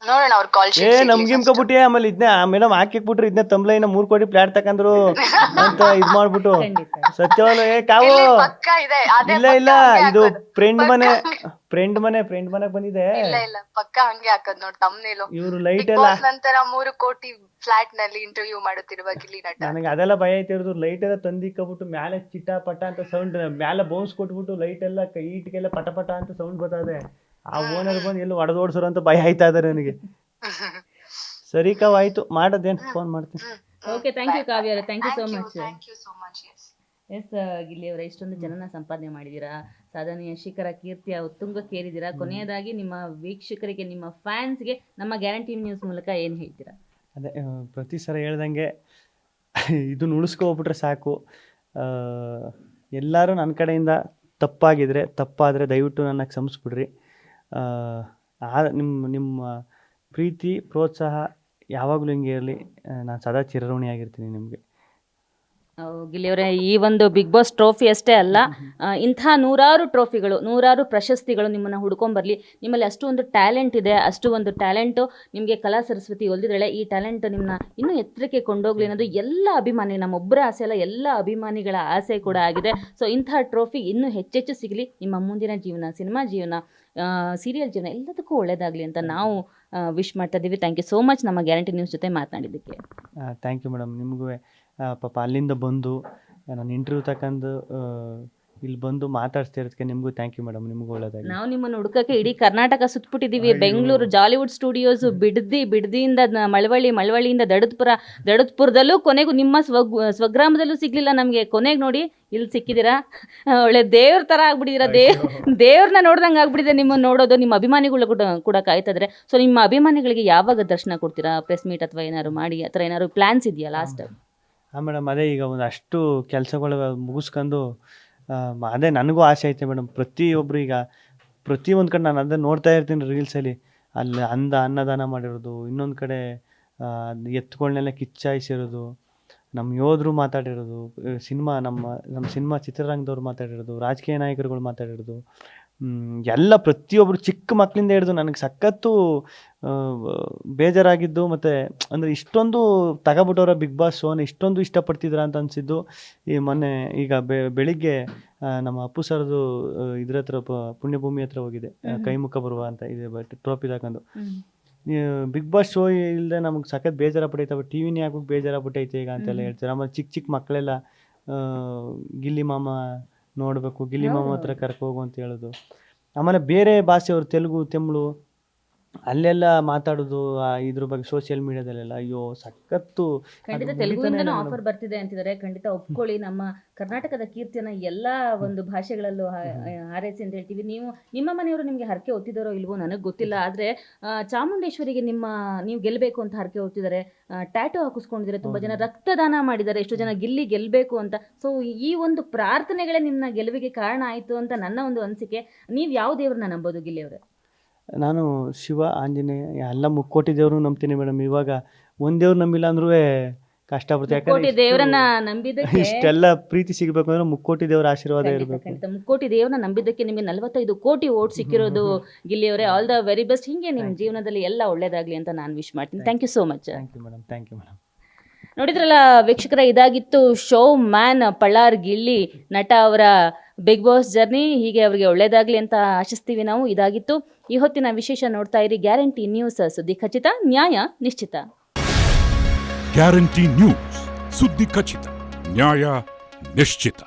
ನೋಡೋಣ ಅವ್ರ ಕಾಲ್ ಶೀಟ್. ನಮ್ಗಿಮ್ಕೊಬಿಟ್ಟಿ ಆಮೇಲೆ ಇದನ್ನ ಮೇಡಮ್ ಹಾಕಿಕ್ಬಿಟ್ರು, ಇದನ್ನ ತಂಬ್ಲೈನ 3 ಕೋಟಿ ಫ್ಲಾಟ್ ತಕಂದ್ರು ಅಂತ ಇದ್ ಮಾಡ್ಬಿಟ್ಟು. ಸತ್ಯವಾಗ್ಲು ಕಾವು ಪಕ್ಕ ಇದೆ. ಇಲ್ಲ ಇದು ಫ್ರೆಂಡ್ ಮನೆಗ್ ಬಂದಿದೆ. ಇಲ್ಲ ಪಕ್ಕ ಹಂಗೆ ಹಾಕದ್ ನೋಡ್ ತಮ್ನೇಲು. ಇವ್ರು ಲೈಟ್ ಎಲ್ಲ ನಂತರ 3 ಕೋಟಿ ಫ್ಲಾಟ್ ನಲ್ಲಿ ಇಂಟರ್ವ್ಯೂ ಮಾಡುತ್ತಿರುವ ಗಿಲ್ಲಿ ನಟ. ನನಗೆ ಅದೆಲ್ಲ ಭಯ ಐತಿರೋದು. ಲೈಟ್ ಎಲ್ಲ ತಂದಿಕ್ಬಿಟ್ಟು ಮ್ಯಾಲೆ ಚಿಟ್ಟ ಪಟ ಅಂತ ಸೌಂಡ್, ಮ್ಯಾಲೆ ಬೌನ್ಸ್ ಕೊಟ್ಬಿಟ್ಟು ಲೈಟ್ ಎಲ್ಲ ಈಟ್ಗೆಲ್ಲ ಪಟ ಅಂತ ಸೌಂಡ್ ಬರ್ತದೆ. ಆ ಓನರ್ ಬಂದು ಎಲ್ಲ ಹೊಡೆದೋಡ್ಸೋರು ಅಂತ ಭಯ ಆಯ್ತಾ ಇದಾರೆ ನನಗೆ. ಸರಿ ಕಾವ್, ಆಯ್ತು, ಮಾಡೋದೇನು, ಫೋನ್ ಮಾಡ್ತೀನಿ. ಓಕೆ, ಥ್ಯಾಂಕ್ ಯು ಕಾವ್ಯ ಅವರೇ, thank you so much. Yes Gilli ಅವರೇ, ಇಷ್ಟೊಂದು ಜನನ ಸಂಪಾದನೆ ಮಾಡಿದ್ದೀರಾ, ಸಾಧನೆಯ ಶಿಖರ ಕೀರ್ತಿಯ ಉತ್ತುಂಗಕ್ಕೆ ಏರಿದ್ದೀರಾ. ಕೊನೆಯದಾಗಿ ನಿಮ್ಮ ವೀಕ್ಷಕರಿಗೆ, ನಿಮ್ಮ ಫ್ಯಾನ್ಸ್ಗೆ ನಮ್ಮ ಗ್ಯಾರಂಟಿ ನ್ಯೂಸ್ ಮೂಲಕ ಏನು ಹೇಳ್ತೀರಾ? ಅದೇ ಪ್ರತಿ ಸಲ ಹೇಳ್ದಂಗೆ ಇದನ್ನ ಉಳಿಸ್ಕೊಬಿಟ್ರೆ ಸಾಕು. ಎಲ್ಲರೂ ನನ್ನ ಕಡೆಯಿಂದ ತಪ್ಪಾದರೆ ದಯವಿಟ್ಟು ನನ್ನ ಕ್ಷಮಿಸ್ಬಿಡ್ರಿ. ನಿಮ್ಮ ಪ್ರೀತಿ ಪ್ರೋತ್ಸಾಹ ಯಾವಾಗಲೂ ಹಿಂಗೆ ಇರಲಿ. ನಾನು ಸದಾ ಚಿರಋಣಿಯಾಗಿರ್ತೀನಿ ನಿಮಗೆ. ಗಿಲ್ಲಿಯವರೇ, ಈ ಒಂದು ಬಿಗ್ ಬಾಸ್ ಟ್ರೋಫಿ ಅಷ್ಟೇ ಅಲ್ಲ, ಇಂಥ ನೂರಾರು ಟ್ರೋಫಿಗಳು, ನೂರಾರು ಪ್ರಶಸ್ತಿಗಳು ನಿಮ್ಮನ್ನು ಹುಡ್ಕೊಂಬರ್ಲಿ. ನಿಮ್ಮಲ್ಲಿ ಅಷ್ಟು ಒಂದು ಟ್ಯಾಲೆಂಟ್ ಇದೆ, ಅಷ್ಟು ಒಂದು ಟ್ಯಾಲೆಂಟು ನಿಮಗೆ ಕಲಾ ಸರಸ್ವತಿ ಒಲಿದಿದ್ದಾಳೆ. ಈ ಟ್ಯಾಲೆಂಟ್ ನಿಮ್ಮನ್ನ ಇನ್ನೂ ಎತ್ತರಕ್ಕೆ ಕೊಂಡೋಗ್ಲಿ ಅನ್ನೋದು ಎಲ್ಲ ಅಭಿಮಾನಿ, ನಮ್ಮೊಬ್ಬರ ಆಸೆ ಅಲ್ಲ, ಎಲ್ಲ ಅಭಿಮಾನಿಗಳ ಆಸೆ ಕೂಡ ಆಗಿದೆ. ಸೊ ಇಂಥ ಟ್ರೋಫಿ ಇನ್ನೂ ಹೆಚ್ಚೆಚ್ಚು ಸಿಗಲಿ. ನಿಮ್ಮ ಮುಂದಿನ ಜೀವನ, ಸಿನಿಮಾ ಜೀವನ, ಸೀರಿಯಲ್ ಜೀವನ ಎಲ್ಲದಕ್ಕೂ ಒಳ್ಳೆಯದಾಗಲಿ ಅಂತ ನಾವು ವಿಶ್ ಮಾಡ್ತಾ ಇದ್ದೀವಿ. ಥ್ಯಾಂಕ್ ಯು ಸೋ ಮಚ್ ನಮ್ಮ ಗ್ಯಾರಂಟಿ ನ್ಯೂಸ್ ಜೊತೆ ಮಾತನಾಡಿದ್ದಕ್ಕೆ. Thank you madam. ನಿಮಗೂ ಪಾಪ ಅಲ್ಲಿಂದ ಬಂದು ನಾನು ಇಂಟರ್ವ್ಯೂ ತಗೊಂಡು ಇಲ್ಲಿ ಬಂದು ಮಾತಾಡ್ಸ್ತಾ ಇರೋದಕ್ಕೆ ನಿಮಗೂ ಥ್ಯಾಂಕ್ ಯು ಮೇಡಮ್. ನಿಮಗೂ ಒಳ್ಳೆಯದಾಗಿ. ನಾವು ನಿಮ್ಮನ್ನು ಹುಡುಕಕ್ಕೆ ಇಡೀ ಕರ್ನಾಟಕ ಸುತ್ತಬಿಟ್ಟಿದ್ದೀವಿ. ಬೆಂಗಳೂರು ಜಾಲಿವುಡ್ ಸ್ಟುಡಿಯೋಸ್, ಬಿಡದಿಯಿಂದ ಮಳವಳ್ಳಿಯಿಂದ ದಡದ್ಪುರದಲ್ಲೂ ಕೊನೆಗೂ ನಿಮ್ಮ ಸ್ವಗ್ರಾಮದಲ್ಲೂ ಸಿಗ್ಲಿಲ್ಲ ನಮಗೆ. ಕೊನೆಗೆ ನೋಡಿ ಇಲ್ಲಿ ಸಿಕ್ಕಿದ್ದೀರಾ. ಒಳ್ಳೆ ದೇವ್ರ ಥರ ಆಗ್ಬಿಟ್ಟಿದ್ದೀರಾ. ದೇವ್ರನ್ನ ನೋಡ್ದಂಗೆ ಆಗ್ಬಿಟ್ಟಿದೆ ನಿಮ್ಮನ್ನು ನೋಡೋದು. ನಿಮ್ಮ ಅಭಿಮಾನಿಗಳು ಕೂಡ ಕಾಯ್ತಿದ್ರೆ. ಸೊ ನಿಮ್ಮ ಅಭಿಮಾನಿಗಳಿಗೆ ಯಾವಾಗ ದರ್ಶನ ಕೊಡ್ತೀರಾ? ಪ್ರೆಸ್ ಮೀಟ್ ಅಥವಾ ಏನಾದ್ರು ಮಾಡಿ ಆ ಥರ ಏನಾದ್ರು ಪ್ಲ್ಯಾನ್ಸ್ ಇದೆಯಾ ಲಾಸ್ಟ್? ಹಾಂ ಮೇಡಮ್, ಅದೇ ಈಗ ಒಂದಷ್ಟು ಕೆಲಸಗಳು ಮುಗಿಸ್ಕೊಂಡು ಅದೇ ನನಗೂ ಆಸೆ ಐತೆ ಮೇಡಮ್. ಪ್ರತಿಯೊಬ್ಬರು ಈಗ ಪ್ರತಿಯೊಂದು ಕಡೆ ನಾನು ಅದನ್ನು ನೋಡ್ತಾ ಇರ್ತೀನಿ ರೀಲ್ಸಲ್ಲಿ. ಅಲ್ಲಿ ಅನ್ನದಾನ ಮಾಡಿರೋದು, ಇನ್ನೊಂದು ಕಡೆ ಎತ್ತುಗಳನ್ನೆಲ್ಲ ಕಿಚ್ಚಾಯಿಸಿರೋದು, ನಮ್ಮ ಯೋಧರು ಮಾತಾಡಿರೋದು, ನಮ್ಮ ಸಿನಿಮಾ ಚಿತ್ರರಂಗದವ್ರು ಮಾತಾಡಿರೋದು, ರಾಜಕೀಯ ನಾಯಕರುಗಳು ಮಾತಾಡಿರೋದು, ಎಲ್ಲ ಪ್ರತಿಯೊಬ್ಬರು ಚಿಕ್ಕ ಮಕ್ಕಳಿಂದ ಹಿಡಿದು ನನಗೆ ಸಖತ್ತು ಬೇಜಾರಾಗಿದ್ದು. ಮತ್ತು ಅಂದರೆ ಇಷ್ಟೊಂದು ತಗೊಬಿಟ್ಟವ್ರ ಬಿಗ್ ಬಾಸ್ ಶೋನ ಇಷ್ಟೊಂದು ಇಷ್ಟಪಡ್ತಿದ್ರ ಅಂತ ಅನಿಸಿದ್ದು ಈ ಮೊನ್ನೆ. ಈಗ ಬೆಳಿಗ್ಗೆ ನಮ್ಮ ಅಪ್ಪು ಸರ್ದು ಇದ್ರ ಹತ್ರ ಪುಣ್ಯಭೂಮಿ ಹತ್ರ ಹೋಗಿದೆ, ಕೈಮುಖ ಬರುವ ಅಂತ ಇದೆ ಟ್ರೋಫಿ ತಗೊಂಡು. ಬಿಗ್ ಬಾಸ್ ಶೋ ಇಲ್ಲದೆ ನಮಗೆ ಸಖತ್ ಬೇಜಾರಾಗ್ಬಿಟ್ಟೈತೆ, ಟಿ ವಿನೇ ಆಗ್ಬಿಟ್ಟು ಬೇಜಾರಾಗ್ಬಿಟ್ಟೈತೆ ಈಗ ಅಂತೆಲ್ಲ ಹೇಳ್ತಾರೆ. ಆಮೇಲೆ ಚಿಕ್ಕ ಮಕ್ಕಳೆಲ್ಲ ಗಿಲ್ಲಿ ಮಾಮ ನೋಡಬೇಕು, ಗಿಲ್ಲಿ ಮಾಮ ಹತ್ರ ಕರ್ಕೋಗು ಅಂತ ಹೇಳೋದು. ಆಮೇಲೆ ಬೇರೆ ಭಾಷೆಯವರು, ತೆಲುಗು, ತಮಿಳು ಅಲ್ಲೆಲ್ಲ ಮಾತಾಡೋದು ಇದ್ರ ಬಗ್ಗೆ ಸೋಷಿಯಲ್ ಮೀಡಿಯಾದಲ್ಲೆಲ್ಲ. ಅಯ್ಯೋ ಸಖತ್ತು. ಖಂಡಿತ ತೆಲುಗುವಿಂದನೂ ಆಫರ್ ಬರ್ತಿದೆ ಅಂತಿದ್ದಾರೆ. ಖಂಡಿತ ಒಪ್ಕೊಳ್ಳಿ. ನಮ್ಮ ಕರ್ನಾಟಕದ ಕೀರ್ತಿಯನ್ನ ಎಲ್ಲ ಒಂದು ಭಾಷೆಗಳಲ್ಲೂ ಹಾರೈಸಿ ಅಂತ ಹೇಳ್ತೀವಿ. ನಿಮ್ಮ ಮನೆಯವರು ನಿಮಗೆ ಹರಕೆ ಹೊತ್ತಿದಾರೋ ಇಲ್ವೋ ನನಗೆ ಗೊತ್ತಿಲ್ಲ. ಆದರೆ ಚಾಮುಂಡೇಶ್ವರಿಗೆ ನೀವು ಗೆಲ್ಲಬೇಕು ಅಂತ ಹರಕೆ ಹೊತ್ತಿದ್ದಾರೆ. ಟ್ಯಾಟೋ ಹಾಕಿಸ್ಕೊಂಡಿದ್ದಾರೆ. ತುಂಬ ಜನ ರಕ್ತದಾನ ಮಾಡಿದ್ದಾರೆ. ಎಷ್ಟೋ ಜನ ಗಿಲ್ಲಿ ಗೆಲ್ಲಬೇಕು ಅಂತ. ಸೊ ಈ ಒಂದು ಪ್ರಾರ್ಥನೆಗಳೇ ನಿಮ್ಮ ಗೆಲುವಿಗೆ ಕಾರಣ ಆಯಿತು ಅಂತ ನನ್ನ ಒಂದು ಅನಿಸಿಕೆ. ನೀವು ಯಾವ ದೇವ್ರನ್ನ ನಂಬೋದು ಗಿಲ್ಲಿಯವರೇ? ನಾನು ಶಿವ, ಆಂಜನೇಯ ಎಲ್ಲ ಮುಕ್ಕೋಟಿ ದೇವ್ರು ನಂಬ್ತೀನಿ ಮೇಡಮ್. ಇವಾಗ ಒಂದು ದೇವ್ರು ನಂಬಿಲ್ಲ ಅಂದ್ರೂ ಕಷ್ಟ ಬರುತ್ತೆ. ಮುಕ್ಕೋಟಿ ದೇವರನ್ನ ನಂಬಿದ್ದಕ್ಕೆ ಇಷ್ಟೆಲ್ಲ ಪ್ರೀತಿ ಸಿಗಬೇಕು ಅಂದ್ರೆ ಮುಕ್ಕೋಟಿ ದೇವರ ಆಶೀರ್ವಾದ ಇರಬೇಕು. ಖಂಡಿತ ಮುಕ್ಕೋಟಿ ದೇವ್ರನ್ನ ನಂಬಿದ್ದಕ್ಕೆ ನಿಮಗೆ 45 ಕೋಟಿ ಓಟ್ ಸಿಕ್ಕಿರೋದು ಗಿಲ್ಲಿಯವರೇ. All the very best. ಹಿಂಗೆ ನಿಮ್ಮ ಜೀವನದಲ್ಲಿ ಎಲ್ಲ ಒಳ್ಳೇದಾಗ್ಲಿ ಅಂತ ನಾನು ವಿಶ್ ಮಾಡ್ತೀನಿ. Thank you so much. Thank you madam. Thank you madam. ನೋಡಿದ್ರಲ್ಲ ವೀಕ್ಷಕರ, ಇದಾಗಿತ್ತು ಶೋ ಮ್ಯಾನ್ ಪಳ್ಳಾರ್ ಗಿಲ್ಲಿ ನಟ ಅವರ ಬಿಗ್ ಬಾಸ್ ಜರ್ನಿ. ಹೀಗೆ ಅವರಿಗೆ ಒಳ್ಳೇದಾಗಲಿ ಅಂತ ಆಶಿಸ್ತೀವಿ ನಾವು. ಇದಾಗಿತ್ತು ಈ ಹೊತ್ತಿನ ವಿಶೇಷ. ನೋಡ್ತಾ ಇರಿ ಗ್ಯಾರಂಟಿ ನ್ಯೂಸ್, ಸುದ್ದಿ ಖಚಿತ, ನ್ಯಾಯ ನಿಶ್ಚಿತ. ಗ್ಯಾರಂಟಿ ನ್ಯೂಸ್, ಸುದ್ದಿ ಖಚಿತ, ನ್ಯಾಯ ನಿಶ್ಚಿತ.